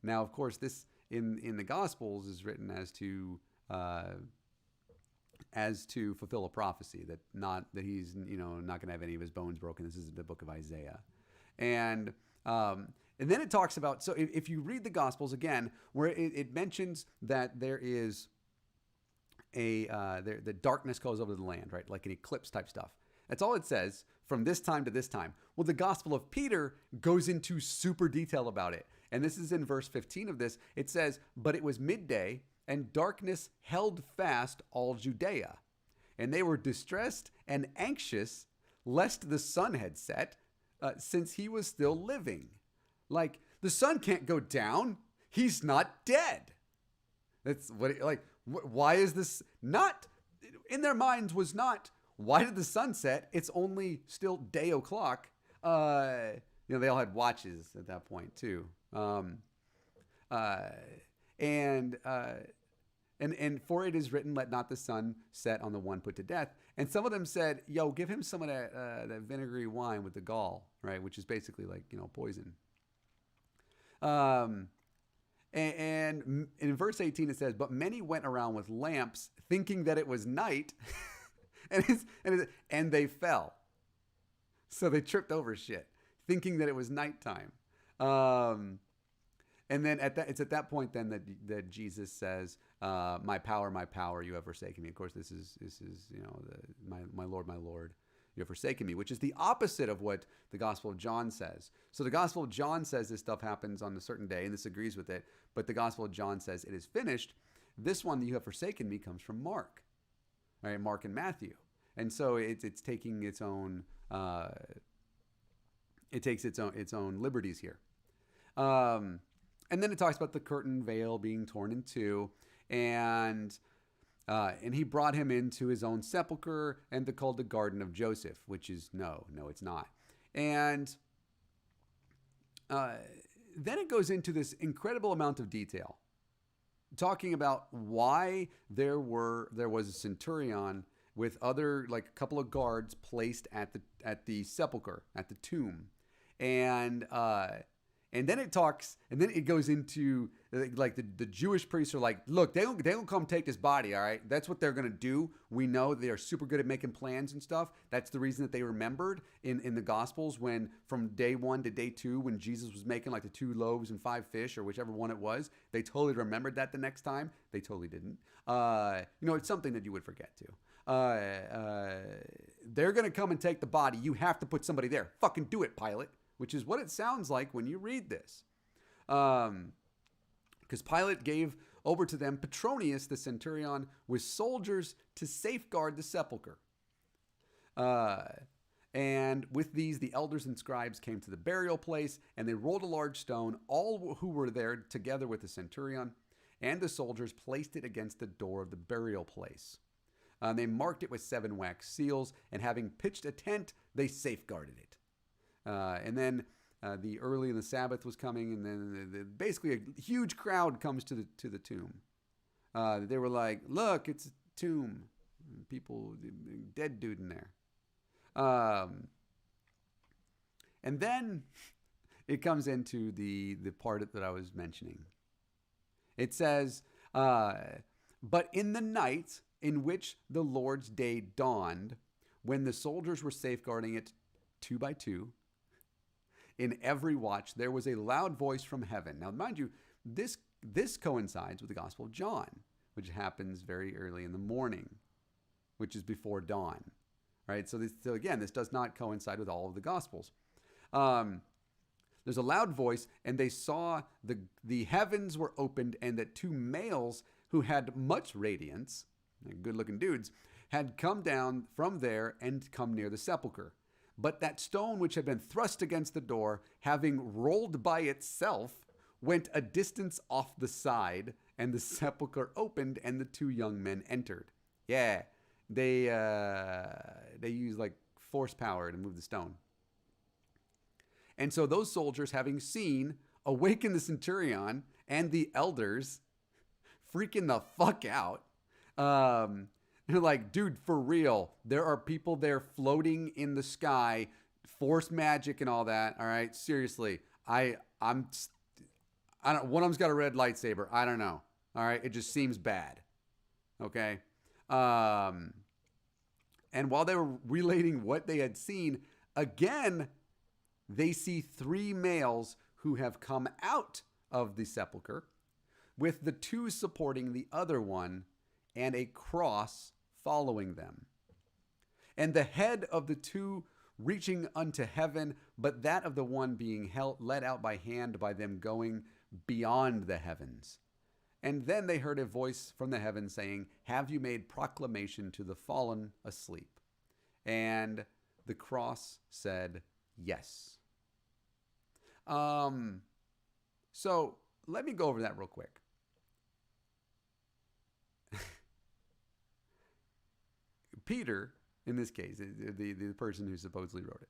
Now, of course, this in the Gospels is written as to fulfill a prophecy that he's not going to have any of his bones broken. This is the book of Isaiah, and then it talks about, so if you read the Gospels again, where it mentions that there is the darkness goes over the land, right, like an eclipse type stuff. That's all it says from this time to this time. Well, the Gospel of Peter goes into super detail about it, and this is in verse 15 of this. It says, "But it was midday, and darkness held fast all Judea. And they were distressed and anxious lest the sun had set, since he was still living." Like, the sun can't go down. He's not dead. That's what, why is this not, in their minds was not, why did the sun set? It's only still day o'clock. They all had watches at that point too. And for it is written, "Let not the sun set on the one put to death." And some of them said, "Yo, give him some of that vinegary wine with the gall," right? Which is basically like, poison. And in verse 18 it says, "But many went around with lamps, thinking that it was night, and they fell." So they tripped over shit, thinking that it was nighttime. And then it's at that point then that Jesus says, my power, you have forsaken me." Of course, this is my Lord, you have forsaken me, which is the opposite of what the Gospel of John says. So the Gospel of John says this stuff happens on a certain day, and this agrees with it. But the Gospel of John says it is finished. This one, "you have forsaken me," comes from Mark, right? Mark and Matthew, and so it's taking its own its own liberties here. And then it talks about the curtain veil being torn in two, and he brought him into his own sepulcher, and they called the Garden of Joseph, which is no, it's not. And then it goes into this incredible amount of detail, talking about why there was a centurion with other, like, a couple of guards placed at the sepulcher, at the tomb, and then it talks, and then it goes into, like, the Jewish priests are like, "Look, they don't come take this body, all right? That's what they're going to do. We know they are super good at making plans and stuff. That's the reason that they remembered in the Gospels when from day 1 to day 2, when Jesus was making like the 2 loaves and 5 fish or whichever one it was, they totally remembered that the next time. They totally didn't. It's something that you would forget too. They're going to come and take the body. You have to put somebody there. Fucking do it, Pilate. Which is what it sounds like when you read this. Because Pilate gave over to them Petronius, the centurion, with soldiers to safeguard the sepulcher. And with these, the elders and scribes came to the burial place, and they rolled a large stone. All who were there, together with the centurion and the soldiers, placed it against the door of the burial place. They marked it with 7 wax seals, and having pitched a tent, they safeguarded it. And then the early in the Sabbath was coming, and then basically a huge crowd comes to the tomb. They were like, "Look, it's a tomb. People, dead dude in there." And then it comes into the part that I was mentioning. It says, "But in the night in which the Lord's day dawned, when the soldiers were safeguarding it 2 by 2, in every watch, there was a loud voice from heaven." Now, mind you, this coincides with the Gospel of John, which happens very early in the morning, which is before dawn, right? So again, this does not coincide with all of the Gospels. There's a loud voice, and they saw the heavens were opened, and that 2 males who had much radiance, like good-looking dudes, had come down from there and come near the sepulcher. But that stone which had been thrust against the door, having rolled by itself, went a distance off the side, and the sepulcher opened, and the 2 young men entered. Yeah, they use like force power to move the stone. And so those soldiers, having seen, awaken the centurion and the elders, freaking the fuck out. They're like, dude, for real, there are people there floating in the sky, force magic and all that. All right, seriously, I don't. One of them's got a red lightsaber. I don't know. All right, it just seems bad. Okay. And while they were relating what they had seen, again, they see 3 males who have come out of the sepulcher, with the 2 supporting the other one and a cross following them. And the head of the 2 reaching unto heaven, but that of the one being led out by hand by them going beyond the heavens. And then they heard a voice from the heavens saying, have you made proclamation to the fallen asleep? And the cross said, yes. So let me go over that real quick. Peter, in this case, the person who supposedly wrote it,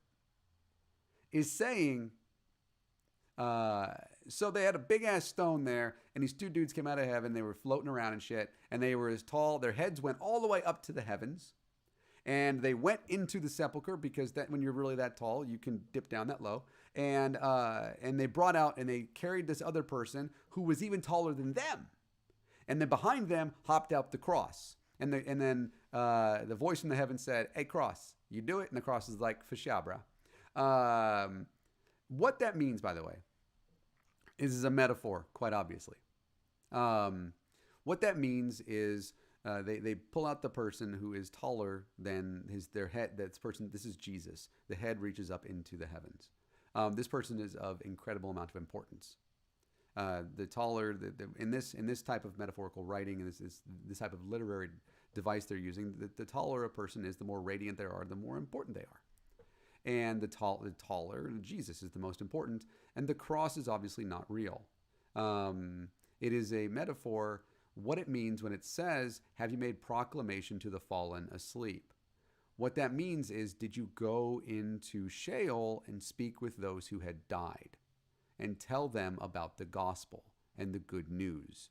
is saying, so they had a big ass stone there, and these 2 dudes came out of heaven. They were floating around and shit, and they were as tall. Their heads went all the way up to the heavens, and they went into the sepulcher, because that when you're really that tall, you can dip down that low. And they brought out and they carried this other person who was even taller than them, and then behind them hopped out the cross. And then the voice from the heaven said, hey, cross, you do it? And the cross is like, fashabra. What that means, by the way, is a metaphor, quite obviously. What that means is they pull out the person who is taller than their head. This is Jesus. The head reaches up into the heavens. This person is of incredible amount of importance. The taller, in this type of metaphorical writing, and this type of literary device they're using, the taller a person is, the more radiant they are, the more important they are. And the taller, Jesus is the most important. And the cross is obviously not real. It is a metaphor, what it means when it says, have you made proclamation to the fallen asleep? What that means is, did you go into Sheol and speak with those who had died and tell them about the gospel and the good news?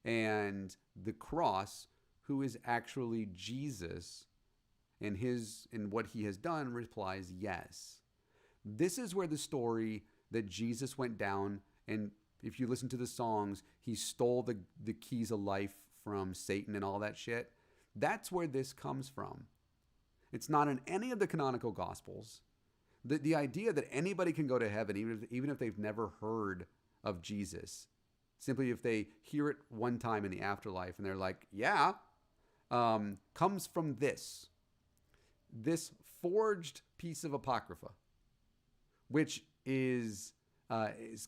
And the cross, who is actually Jesus, in what he has done, replies yes. This is where the story that Jesus went down, and if you listen to the songs, he stole the keys of life from Satan and all that shit. That's where this comes from. It's not in any of the canonical gospels. The idea that anybody can go to heaven, even if they've never heard of Jesus, simply if they hear it one time in the afterlife and they're like, yeah, comes from this forged piece of apocrypha, which is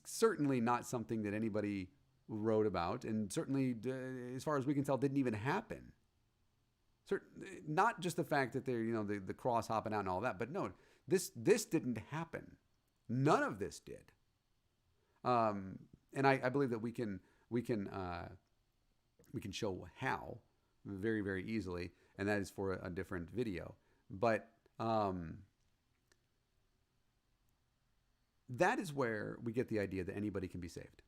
certainly not something that anybody wrote about, and certainly, as far as we can tell, didn't even happen. Not just the fact that they're, the cross hopping out and all that, but no, this didn't happen. None of this did. And I believe that we can show how very, very easily, and that is for a different video. But that is where we get the idea that anybody can be saved.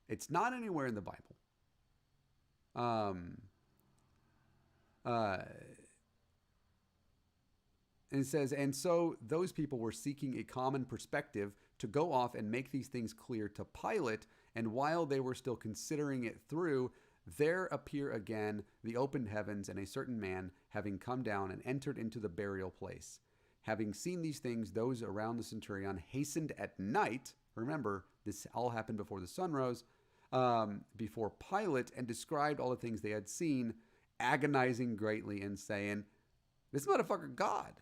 It's not anywhere in the Bible. And it says, and so those people were seeking a common perspective to go off and make these things clear to Pilate. And while they were still considering it through, there appear again the opened heavens, and a certain man, having come down and entered into the burial place. Having seen these things, those around the centurion hastened at night. Remember, this all happened before the sun rose, before Pilate, and described all the things they had seen, agonizing greatly and saying, this motherfucker God.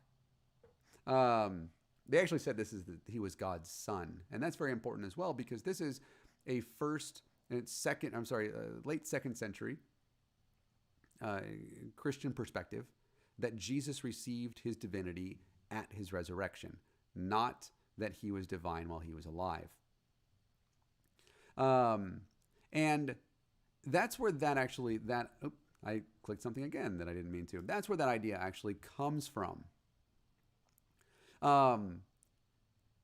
They actually said he was God's son. And that's very important as well, because this is a late second century Christian perspective that Jesus received his divinity at his resurrection, not that he was divine while he was alive. And that's where I clicked something again that I didn't mean to. That's where that idea actually comes from.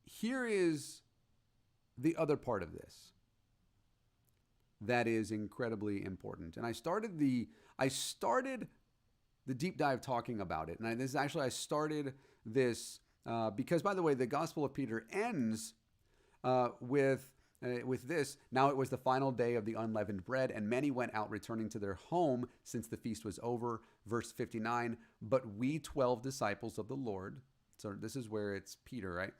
Here is the other part of this that is incredibly important. And I started the deep dive talking about it. And I started this because, by the way, the Gospel of Peter ends with this. Now it was the final day of the unleavened bread, and many went out returning to their home since the feast was over. Verse 59, but we 12 disciples of the Lord, so this is where it's Peter, right?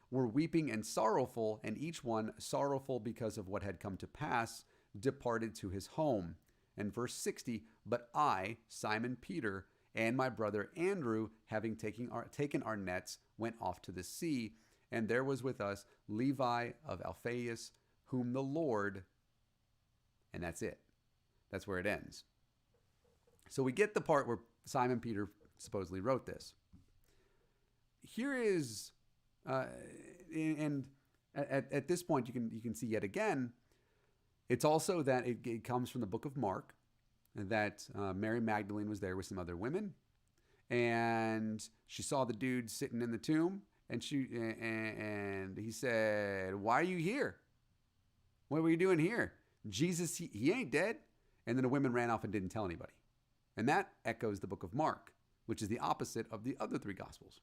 Were weeping and sorrowful, and each one sorrowful because of what had come to pass, departed to his home. And verse 60, but I, Simon Peter, and my brother Andrew, having taken our nets, went off to the sea, and there was with us Levi of Alphaeus, whom the Lord, and that's it. That's where it ends. So we get the part where Simon Peter supposedly wrote this. Here is, and at this point you can see yet again, it's also that it comes from the book of Mark, that Mary Magdalene was there with some other women, and she saw the dude sitting in the tomb, and he said, "Why are you here? What were you doing here? Jesus, he ain't dead." And then the women ran off and didn't tell anybody. And that echoes the book of Mark, which is the opposite of the other three gospels.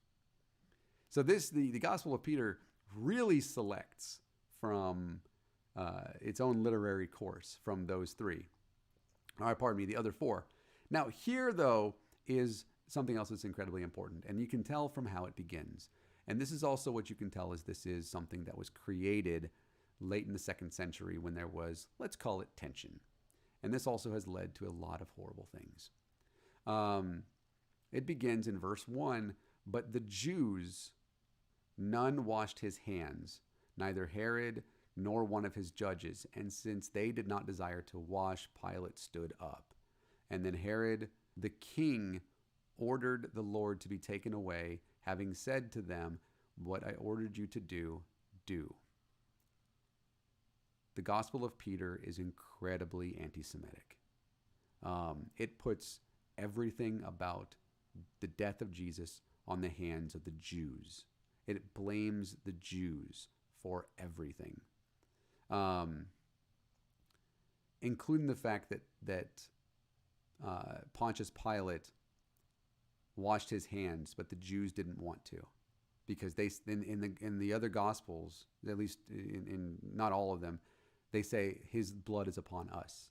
So the Gospel of Peter really selects from its own literary course from those three. The other four. Now here, though, is something else that's incredibly important, and you can tell from how it begins. And this is also what you can tell is this is something that was created late in the 2nd century when there was, let's call it, tension. And this also has led to a lot of horrible things. It begins in verse 1, but the Jews, none washed his hands, neither Herod nor one of his judges. And since they did not desire to wash, Pilate stood up. And then Herod the king ordered the Lord to be taken away, having said to them, what I ordered you to do, do. The Gospel of Peter is incredibly anti-Semitic. It puts everything about the death of Jesus on the hands of the Jews. It blames the Jews for everything, including the fact that Pontius Pilate washed his hands, but the Jews didn't want to, because they in the other Gospels, at least in not all of them, they say his blood is upon us.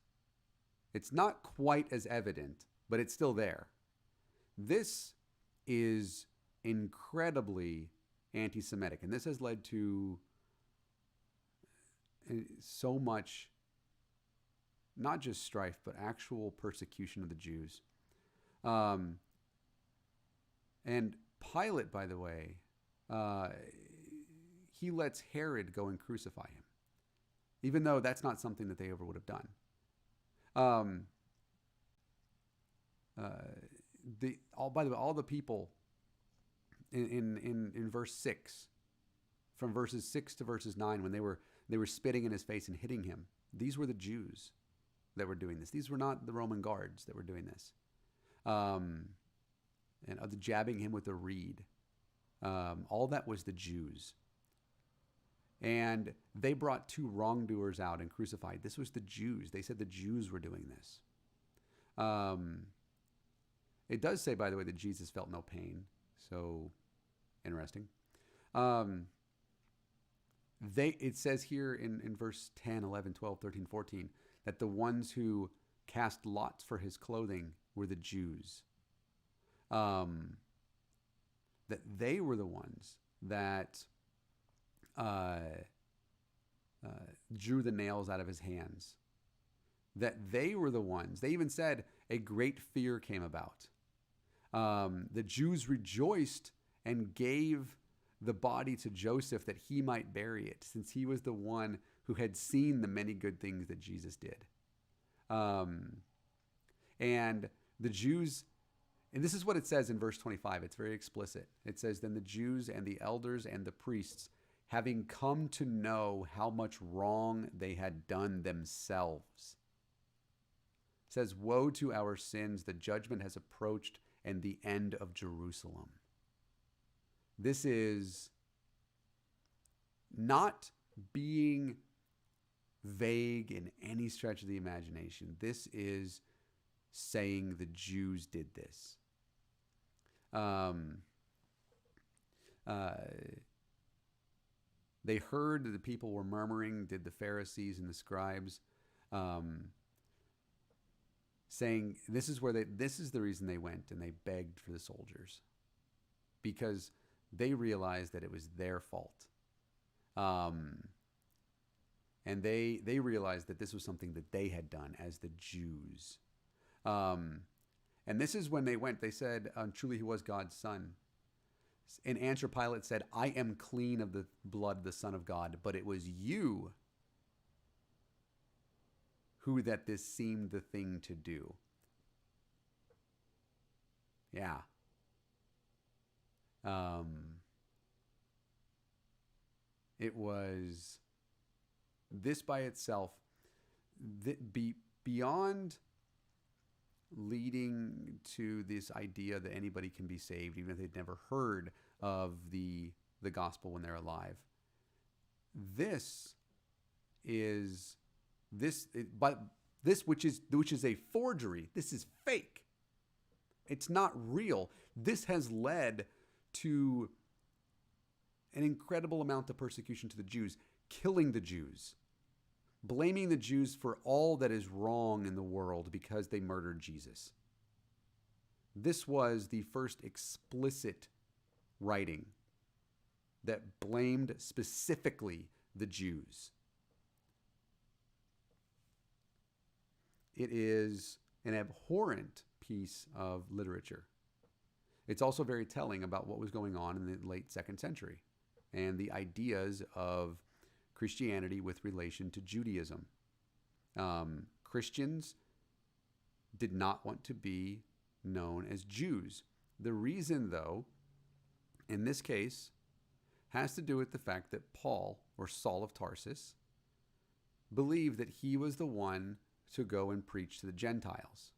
It's not quite as evident, but it's still there. This is incredibly anti-Semitic, and this has led to so much, not just strife, but actual persecution of the Jews. And Pilate, by the way, he lets Herod go and crucify him, even though that's not something that they ever would have done. By the way, all the people in verse 6, from verses 6 to verses 9, when they were spitting in his face and hitting him, these were the Jews that were doing this. These were not the Roman guards that were doing this. And jabbing him with a reed. All that was the Jews. And they brought 2 wrongdoers out and crucified. This was the Jews. They said the Jews were doing this. It does say, by the way, that Jesus felt no pain. So, interesting. It says here in verse 10, 11, 12, 13, 14, that the ones who cast lots for his clothing were the Jews. That they were the ones that drew the nails out of his hands. That they were the ones. They even said a great fear came about. The Jews rejoiced and gave the body to Joseph that he might bury it, since he was the one who had seen the many good things that Jesus did. And the Jews, and this is what it says in verse 25. It's very explicit. It says, then the Jews and the elders and the priests, having come to know how much wrong they had done themselves, says, woe to our sins, the judgment has approached, and the end of Jerusalem. This is not being vague in any stretch of the imagination. This is saying the Jews did this. They heard that the people were murmuring, did the Pharisees and the scribes, saying this is the reason they went and they begged for the soldiers, because they realized that it was their fault. And they realized that this was something that they had done as the Jews. And this is when they went, they said, truly he was God's son. In answer, Pilate said, I am clean of the blood of the Son of God, but it was you who that this seemed the thing to do. Yeah. It was this by itself, beyond leading to this idea that anybody can be saved, even if they'd never heard of the gospel when they're alive. But this which is a forgery. This is fake. It's not real. This has led to an incredible amount of persecution to the Jews, killing the Jews, blaming the Jews for all that is wrong in the world because they murdered Jesus. This was the first explicit writing that blamed specifically the Jews. It is an abhorrent piece of literature. It's also very telling about what was going on in the late 2nd century and the ideas of Christianity with relation to Judaism. Christians did not want to be known as Jews. The reason, though, in this case, has to do with the fact that Paul, or Saul of Tarsus, believed that he was the one to go and preach to the Gentiles.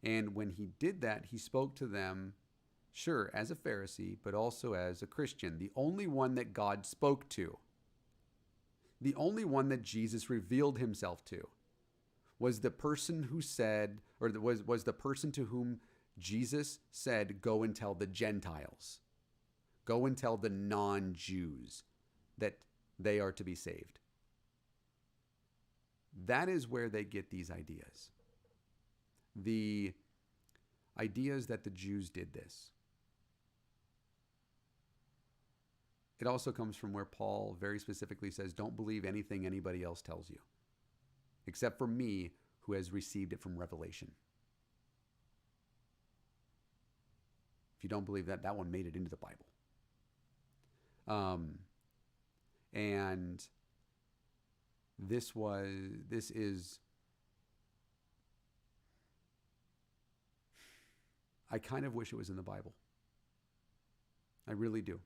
And when he did that, he spoke to them, sure, as a Pharisee, but also as a Christian, the only one that God spoke to. The only one that Jesus revealed himself to was the person who said, or was the person to whom Jesus said, go and tell the Gentiles, go and tell the non-Jews that they are to be saved. That is where they get these ideas. The ideas that the Jews did this. It also comes from where Paul very specifically says, don't believe anything anybody else tells you, except for me, who has received it from revelation. If you don't believe that, that one made it into the Bible. And this is, I kind of wish it was in the Bible. I really do.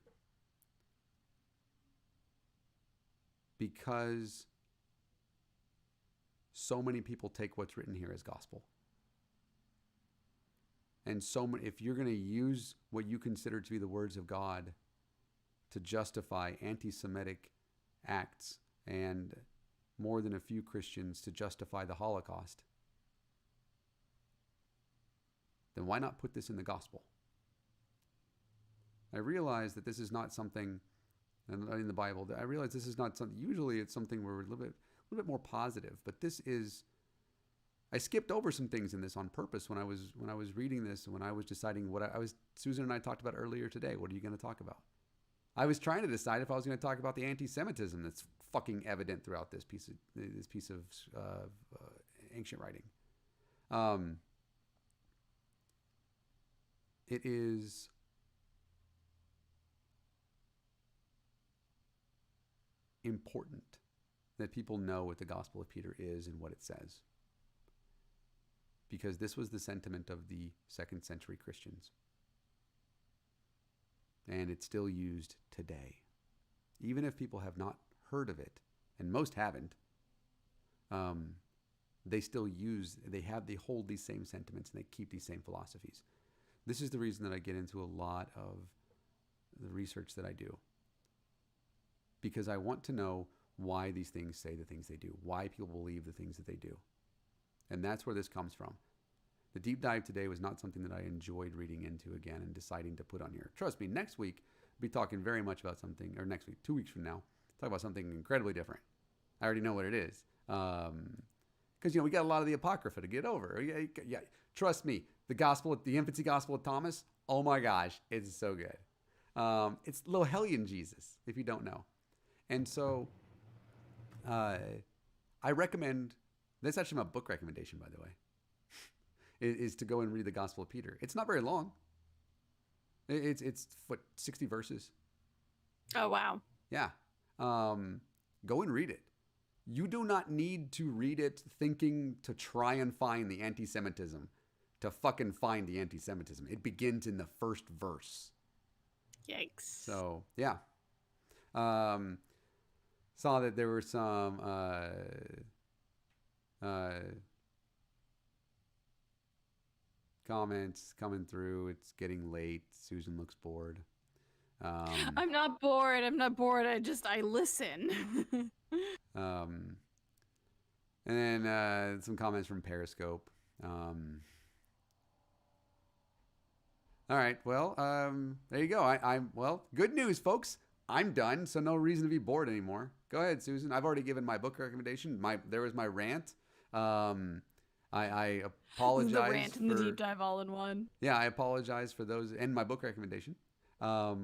Because so many people take what's written here as gospel. And if you're going to use what you consider to be the words of God to justify anti-Semitic acts and more than a few Christians to justify the Holocaust, then why not put this in the gospel? I realize that this is not something in the Bible. I realize this is not something. Usually, it's something where we're a little bit more positive. But this is. I skipped over some things in this on purpose when I was reading this, when I was deciding what I was. Susan and I talked about earlier today. What are you going to talk about? I was trying to decide if I was going to talk about the anti-Semitism that's fucking evident throughout this piece of ancient writing. It is important that people know what the Gospel of Peter is and what it says, because this was the sentiment of the 2nd century Christians, and it's still used today, even if people have not heard of it, and most haven't. They hold these same sentiments and they keep these same philosophies. This is the reason that I get into a lot of the research that I do, because I want to know why these things say the things they do, why people believe the things that they do. And that's where this comes from. The deep dive today was not something that I enjoyed reading into again and deciding to put on here. Trust me, next week, we'll be talking very much about something, or next week, 2 weeks from now, talk about something incredibly different. I already know what it is. Because, we got a lot of the Apocrypha to get over. Yeah, trust me, the infancy gospel of Thomas, oh my gosh, it's so good. It's little hellion Jesus, if you don't know. And so I recommend, that's actually my book recommendation, by the way, is to go and read the Gospel of Peter. It's not very long. It's 60 verses. Oh, wow. Yeah. Go and read it. You do not need to read it thinking to try and find the anti-Semitism to fucking find the anti-Semitism. It begins in the first verse. Yikes. So, yeah. Saw that there were some comments coming through. It's getting late. Susan looks bored. I'm not bored. I listen. And then some comments from Periscope. All right. Well, there you go. I'm good news, folks. I'm done, so no reason to be bored anymore. Go ahead, Susan. I've already given my book recommendation. There was my rant. I apologize. The rant and the deep dive all in one. Yeah, I apologize for those, and my book recommendation. Yeah.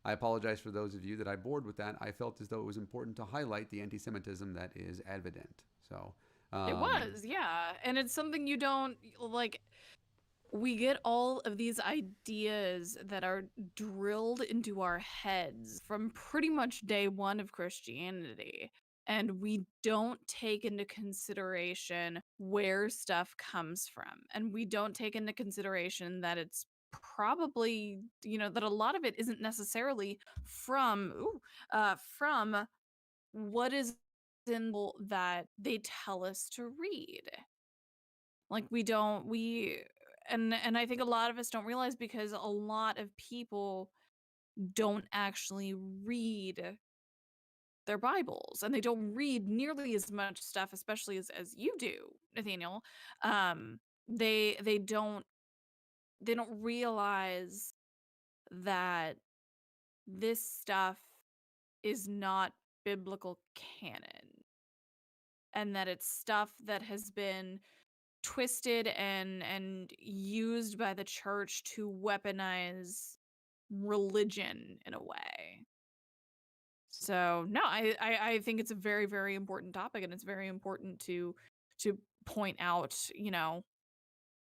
I apologize for those of you that I bored with that. I felt as though it was important to highlight the anti-Semitism that is evident. So it was, yeah. And it's something you don't, like, we get all of these ideas that are drilled into our heads from pretty much day one of Christianity. And we don't take into consideration where stuff comes from. And we don't take into consideration that it's probably, that a lot of it isn't necessarily from what is in that they tell us to read. Like and I think a lot of us don't realize, because a lot of people don't actually read their Bibles, and they don't read nearly as much stuff, especially as you do, Nathaniel. They don't realize that this stuff is not biblical canon, and that it's stuff that has been twisted and used by the church to weaponize religion in a way. So no, I think it's a very, very important topic, and it's very important to point out,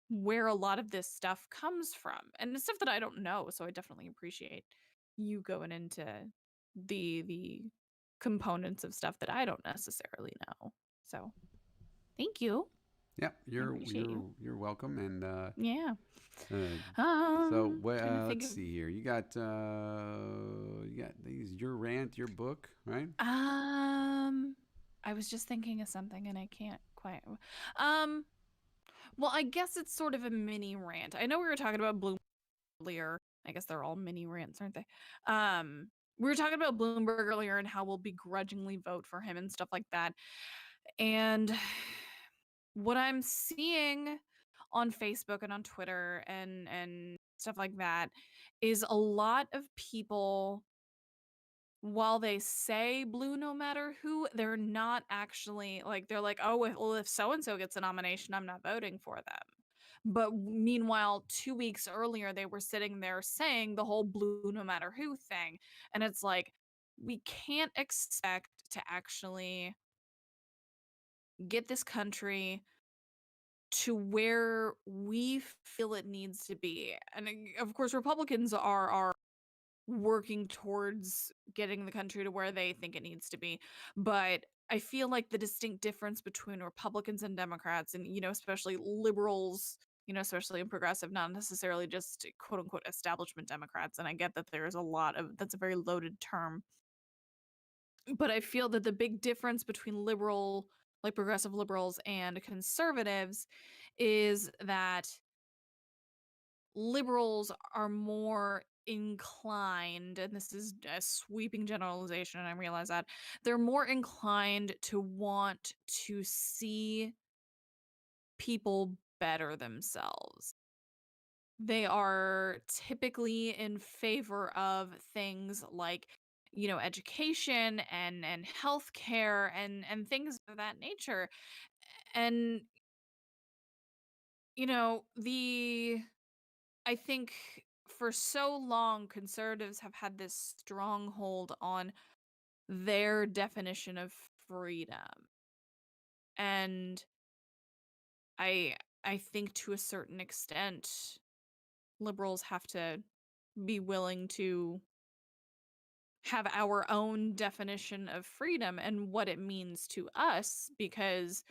where a lot of this stuff comes from, and it's stuff that I don't know. So I definitely appreciate you going into the components of stuff that I don't necessarily know. So thank you. Yeah, you're welcome. And yeah. So let's see here. You got these, your rant, your book, right? I was just thinking of something and I can't quite. Well, I guess it's sort of a mini rant. I know we were talking about Bloomberg earlier. I guess they're all mini rants, aren't they? We were talking about Bloomberg earlier and how we'll begrudgingly vote for him and stuff like that. And what I'm seeing on Facebook and on Twitter and stuff like that is a lot of people, while they say blue no matter who, they're not actually, like, they're like, oh, well, if so-and-so gets a nomination, I'm not voting for them. But meanwhile, 2 weeks earlier, they were sitting there saying the whole blue no matter who thing. And it's like, we can't expect to actually get this country to where we feel it needs to be. And of course, Republicans are working towards getting the country to where they think it needs to be. But I feel like the distinct difference between Republicans and Democrats, and, especially liberals, especially in progressive, not necessarily just quote unquote establishment Democrats. And I get that there's a lot of, that's a very loaded term. But I feel that the big difference between progressive liberals and conservatives is that liberals are more inclined, and this is a sweeping generalization, and I realize that, they're more inclined to want to see people better themselves. They are typically in favor of things like, education and healthcare and things of that nature. And the I think for so long conservatives have had this stronghold on their definition of freedom. And I I think to a certain extent liberals have to be willing to have our own definition of freedom and what it means to us, because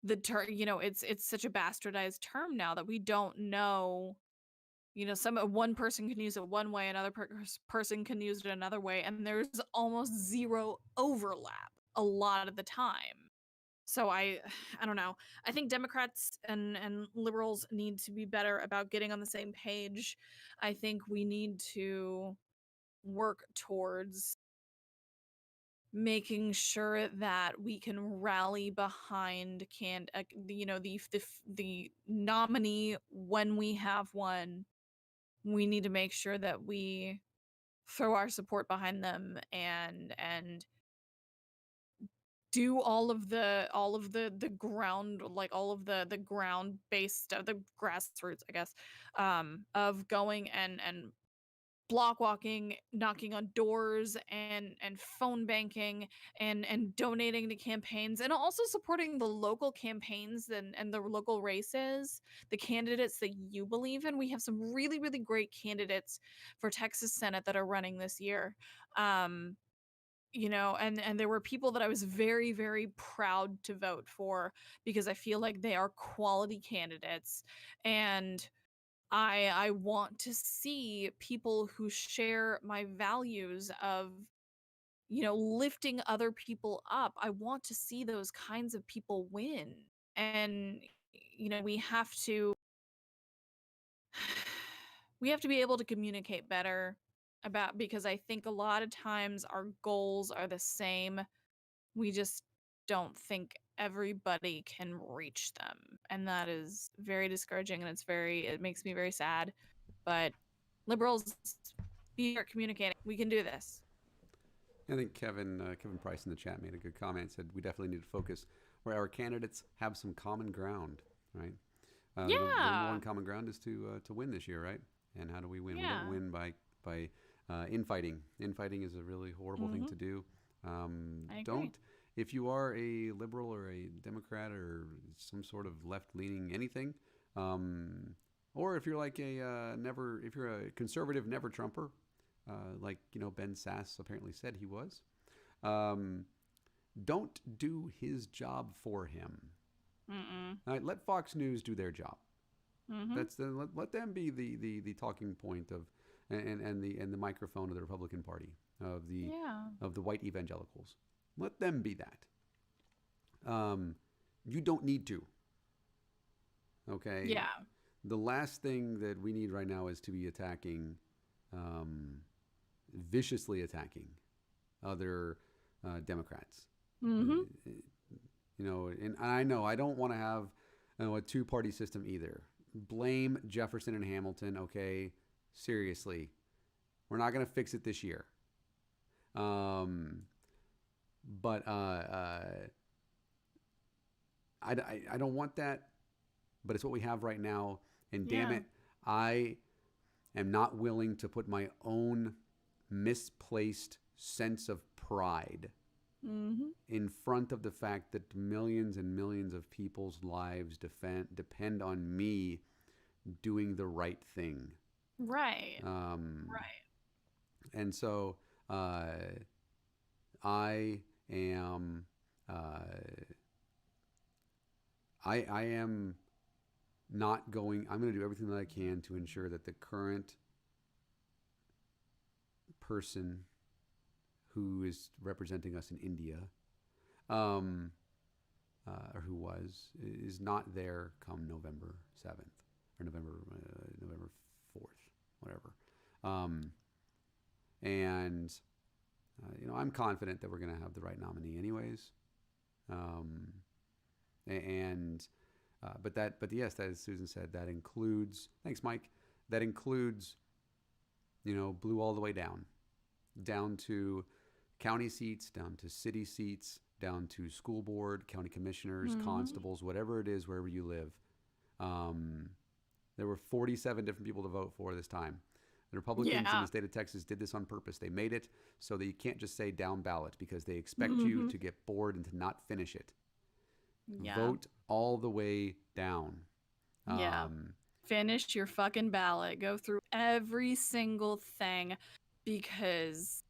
the term, it's such a bastardized term now that we don't know. Some one person can use it one way, another person can use it another way, and there's almost zero overlap a lot of the time. So I don't know. I think Democrats and liberals need to be better about getting on the same page. I think we need to work towards making sure that we can rally behind the nominee when we have one. We need to make sure that we throw our support behind them and do all of the ground, like all of the ground based stuff, the grassroots, I guess, of going and block walking, knocking on doors, and phone banking, and donating to campaigns, and also supporting the local campaigns and the local races, the candidates that you believe in. We have some really, really great candidates for Texas Senate that are running this year. Um, and there were people that I was very, very proud to vote for because I feel like they are quality candidates. And I want to see people who share my values of, lifting other people up. I want to see those kinds of people win. And we have to we have to be able to communicate better about, because I think a lot of times our goals are the same. We just don't think everybody can reach them. And that is very discouraging, and it makes me very sad. But liberals, be here communicating. We can do this. I think Kevin Price in the chat made a good comment. Said we definitely need to focus where our candidates have some common ground, right? The number Yeah. one common ground is to win this year, right? And how do we win? We don't Yeah. win by infighting. Infighting is a really horrible thing Mm-hmm. to do. I agree. Don't If you are a liberal or a Democrat or some sort of left leaning anything, um, or if you're like if you're a conservative never Trumper, like Ben Sass apparently said he was, um, don't do his job for him. Mm-mm. All right, let Fox News do their job. Mm-hmm. Let them be the talking point of and the microphone of the Republican Party Yeah. of the white evangelicals. Let them be that. You don't need to. Okay. Yeah. The last thing that we need right now is to be attacking, viciously attacking other Democrats. Mm-hmm. And I know I don't want to have a two-party system either. Blame Jefferson and Hamilton, okay? Seriously, we're not going to fix it this year. But I don't want that, but it's what we have right now. And damn Yeah. it, I am not willing to put my own misplaced sense of pride Mm-hmm. in front of the fact that millions and millions of people's lives depend on me doing the right thing. Right. Right. And so I am I am not going. I'm going to do everything that I can to ensure that the current person who is representing us in India, um, or who is not there come November 7th or November 4th, whatever. Um, and I'm confident that we're going to have the right nominee, anyways. Um, and but yes, as Susan said, that includes. Thanks, Mike. That includes, blue all the way down to county seats, down to city seats, down to school board, county commissioners, constables, whatever it is, wherever you live. There were 47 different people to vote for this time. The Republicans in the state of Texas did this on purpose. They made it so that you can't just say down ballot because they expect you to get bored and to not finish it. Vote all the way down. Finish your fucking ballot. Go through every single thing because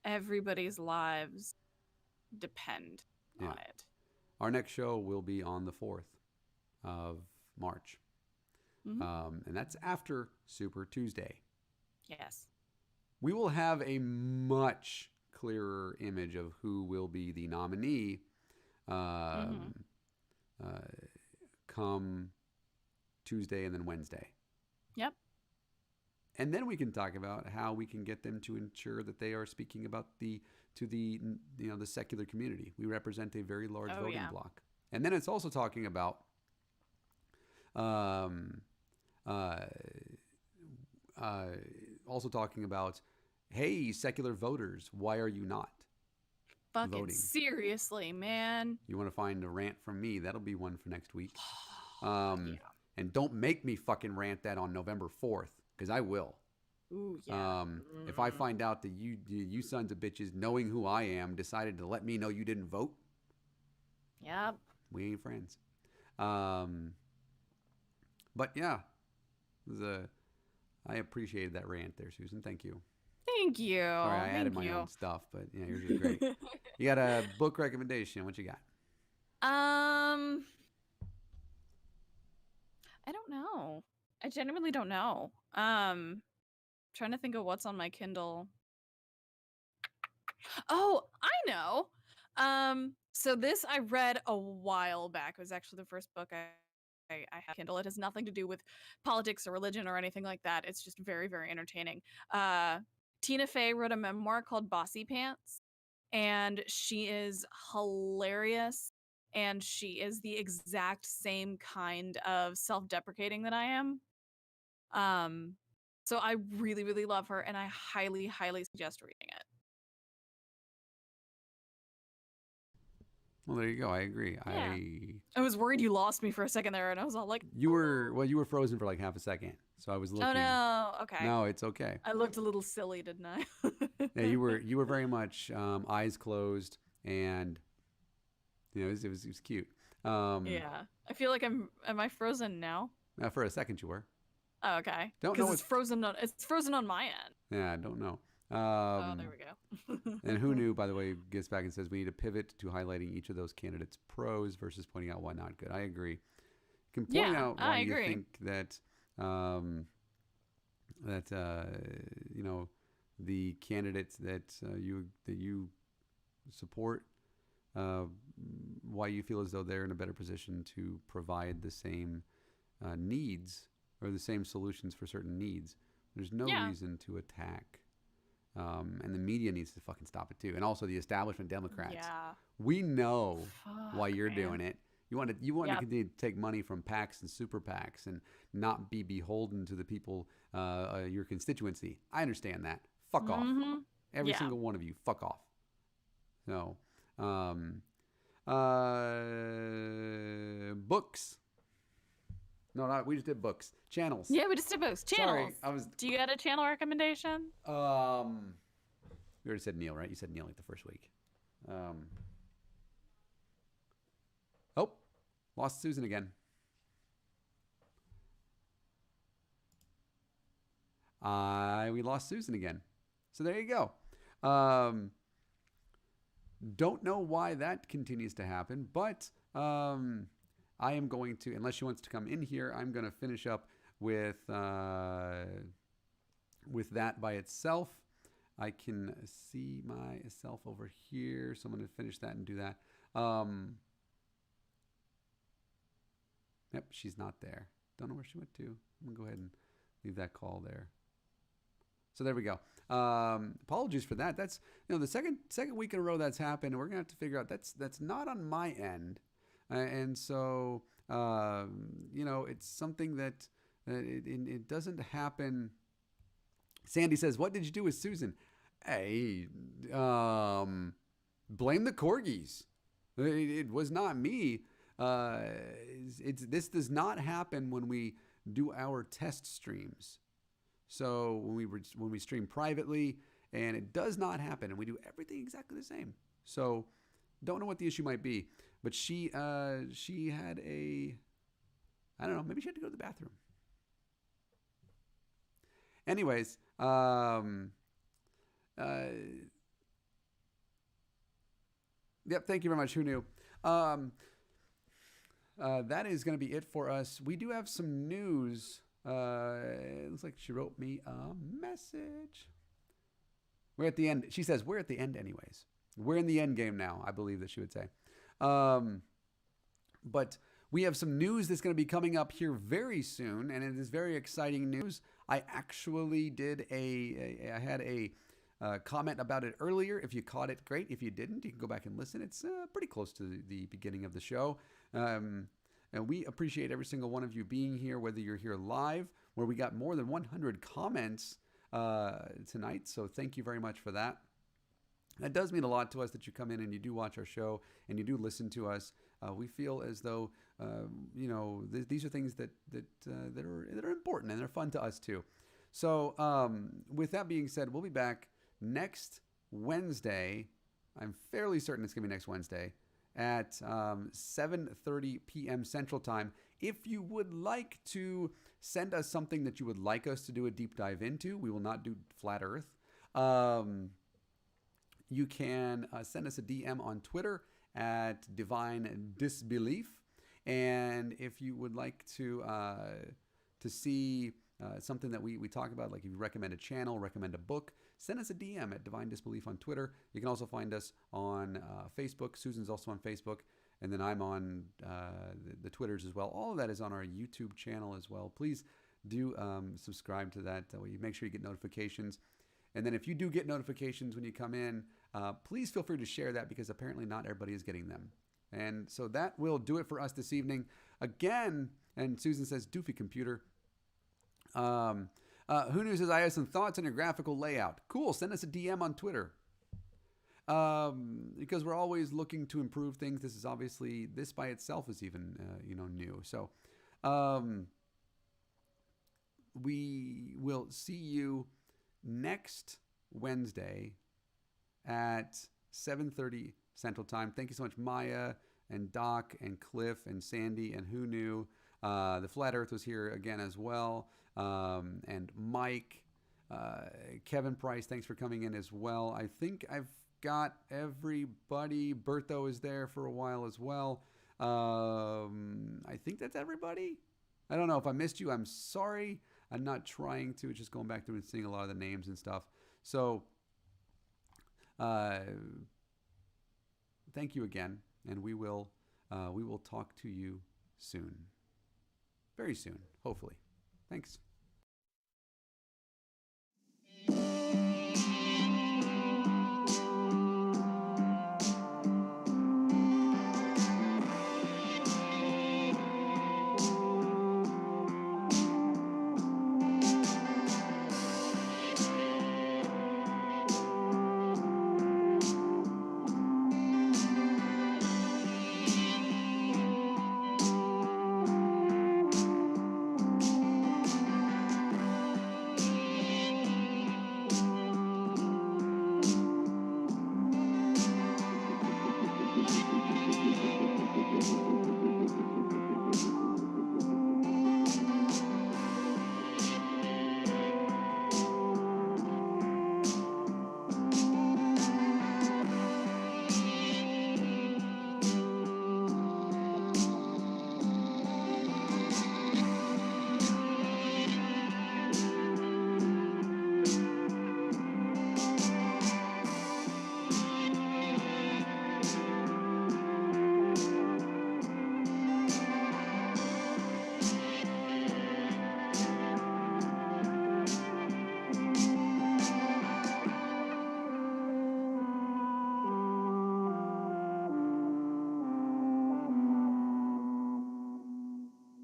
everybody's lives depend on it. Our next show will be on the 4th of March. And that's after Super Tuesday. Yes. We will have a much clearer image of who will be the nominee come Tuesday and then Wednesday. Yep. And then we can talk about how we can get them to ensure that they are speaking about the secular community. We represent a very large voting bloc. And then it's also talking about hey, secular voters, why are you not fucking voting? Seriously, man. You want to find a rant from me? That'll be one for next week. And don't make me fucking rant that on November 4th, because I will. Ooh, yeah. If I find out that you sons of bitches, knowing who I am, decided to let me know you didn't vote, yep, we ain't friends. But yeah, I appreciated that rant there, Susan. Thank you. Thank you. Sorry, I added my own stuff, but yeah, yours is great. You got a book recommendation? What you got? I don't know. I genuinely don't know. Trying to think of what's on my Kindle. Oh, I know. So this I read a while back. It was actually the first book I have Kindle. It has nothing to do with politics or religion or anything like that. It's just very, very entertaining. Tina Fey wrote a memoir called Bossy Pants, and she is hilarious. And she is the exact same kind of self-deprecating that I am. So I really, really love her, and I highly, highly suggest reading it. Well, there you go. I agree. Yeah. I was worried you lost me for a second there, and I was all like, you were frozen for like half a second, so I was looking. Oh no, okay. No, it's okay. I looked a little silly, didn't I? Yeah, you were very much eyes closed, and it was cute. Yeah, I feel like am I frozen now? For a second you were. Oh, okay. Don't know. It's frozen on my end. Yeah, I don't know. There we go. And who knew, by the way, gets back and says we need to pivot to highlighting each of those candidates' pros versus pointing out why not good. I agree. You can point out why you think that the candidates that you support, why you feel as though they're in a better position to provide the same needs or the same solutions for certain needs. There's no reason to attack. And the media needs to fucking stop it too. And also the establishment Democrats. Yeah. We know why you're doing it. You want to continue to take money from PACs and super PACs and not be beholden to the people, your constituency. I understand that. Fuck off. Every single one of you. Fuck off. So, books. No, we just did books. Channels. Yeah, we just did books. Channels. Sorry, Do you got a channel recommendation? We already said Neil, right? You said Neil like the first week. Lost Susan again. We lost Susan again. So there you go. Don't know why that continues to happen, but I am going to, unless she wants to come in here, I'm going to finish up with that by itself. I can see myself over here, so I'm going to finish that and do that. Yep, she's not there. Don't know where she went to. I'm going to go ahead and leave that call there. So there we go. Apologies for that. That's the second week in a row that's happened. We're gonna have to figure out that's not on my end, and so it's something that it doesn't happen. Sandy says, "What did you do with Susan?" Hey, blame the corgis. It was not me. This does not happen when we do our test streams. So when we stream privately, and it does not happen, and we do everything exactly the same. So don't know what the issue might be, but she had a, I don't know, maybe she had to go to the bathroom. Anyways, yep, thank you very much. Who knew? That is going to be it for us. We do have some news. It looks like she wrote me a message. We're at the end. She says, we're at the end anyways. We're in the end game now, I believe that she would say. But we have some news that's going to be coming up here very soon, and it is very exciting news. I actually did I had a comment about it earlier. If you caught it, great. If you didn't, you can go back and listen. It's pretty close to the beginning of the show. And we appreciate every single one of you being here, whether you're here live, where we got more than 100 comments tonight. So thank you very much for that. That does mean a lot to us that you come in and you do watch our show and you do listen to us. We feel as though, these are things that are important and they're fun to us too. So with that being said, we'll be back next Wednesday. I'm fairly certain it's going to be next Wednesday at 7:30 p.m. Central Time. If you would like to send us something that you would like us to do a deep dive into, we will not do Flat Earth. You can send us a DM on Twitter at Divine Disbelief. And if you would like to see something that we talk about, like if you recommend a channel, recommend a book, send us a DM at Divine Disbelief on Twitter. You can also find us on Facebook. Susan's also on Facebook. And then I'm on the Twitters as well. All of that is on our YouTube channel as well. Please do subscribe to that. That way you make sure you get notifications. And then if you do get notifications when you come in, please feel free to share that because apparently not everybody is getting them. And so that will do it for us this evening. Again, and Susan says, doofy computer. Who knew says, I have some thoughts on your graphical layout. Cool. Send us a DM on Twitter. Because we're always looking to improve things. This is obviously, this by itself is even, new. So, we will see you next Wednesday at 7:30 Central Time. Thank you so much, Maya and Doc and Cliff and Sandy and Who Knew. The Flat Earth was here again as well. And Mike, Kevin Price, thanks for coming in as well. I think I've got everybody. Bertho is there for a while as well. I think that's everybody. I don't know if I missed you. I'm sorry. I'm not trying to. It's just going back through and seeing a lot of the names and stuff. So, thank you again, and we will talk to you soon, very soon, hopefully. Thanks.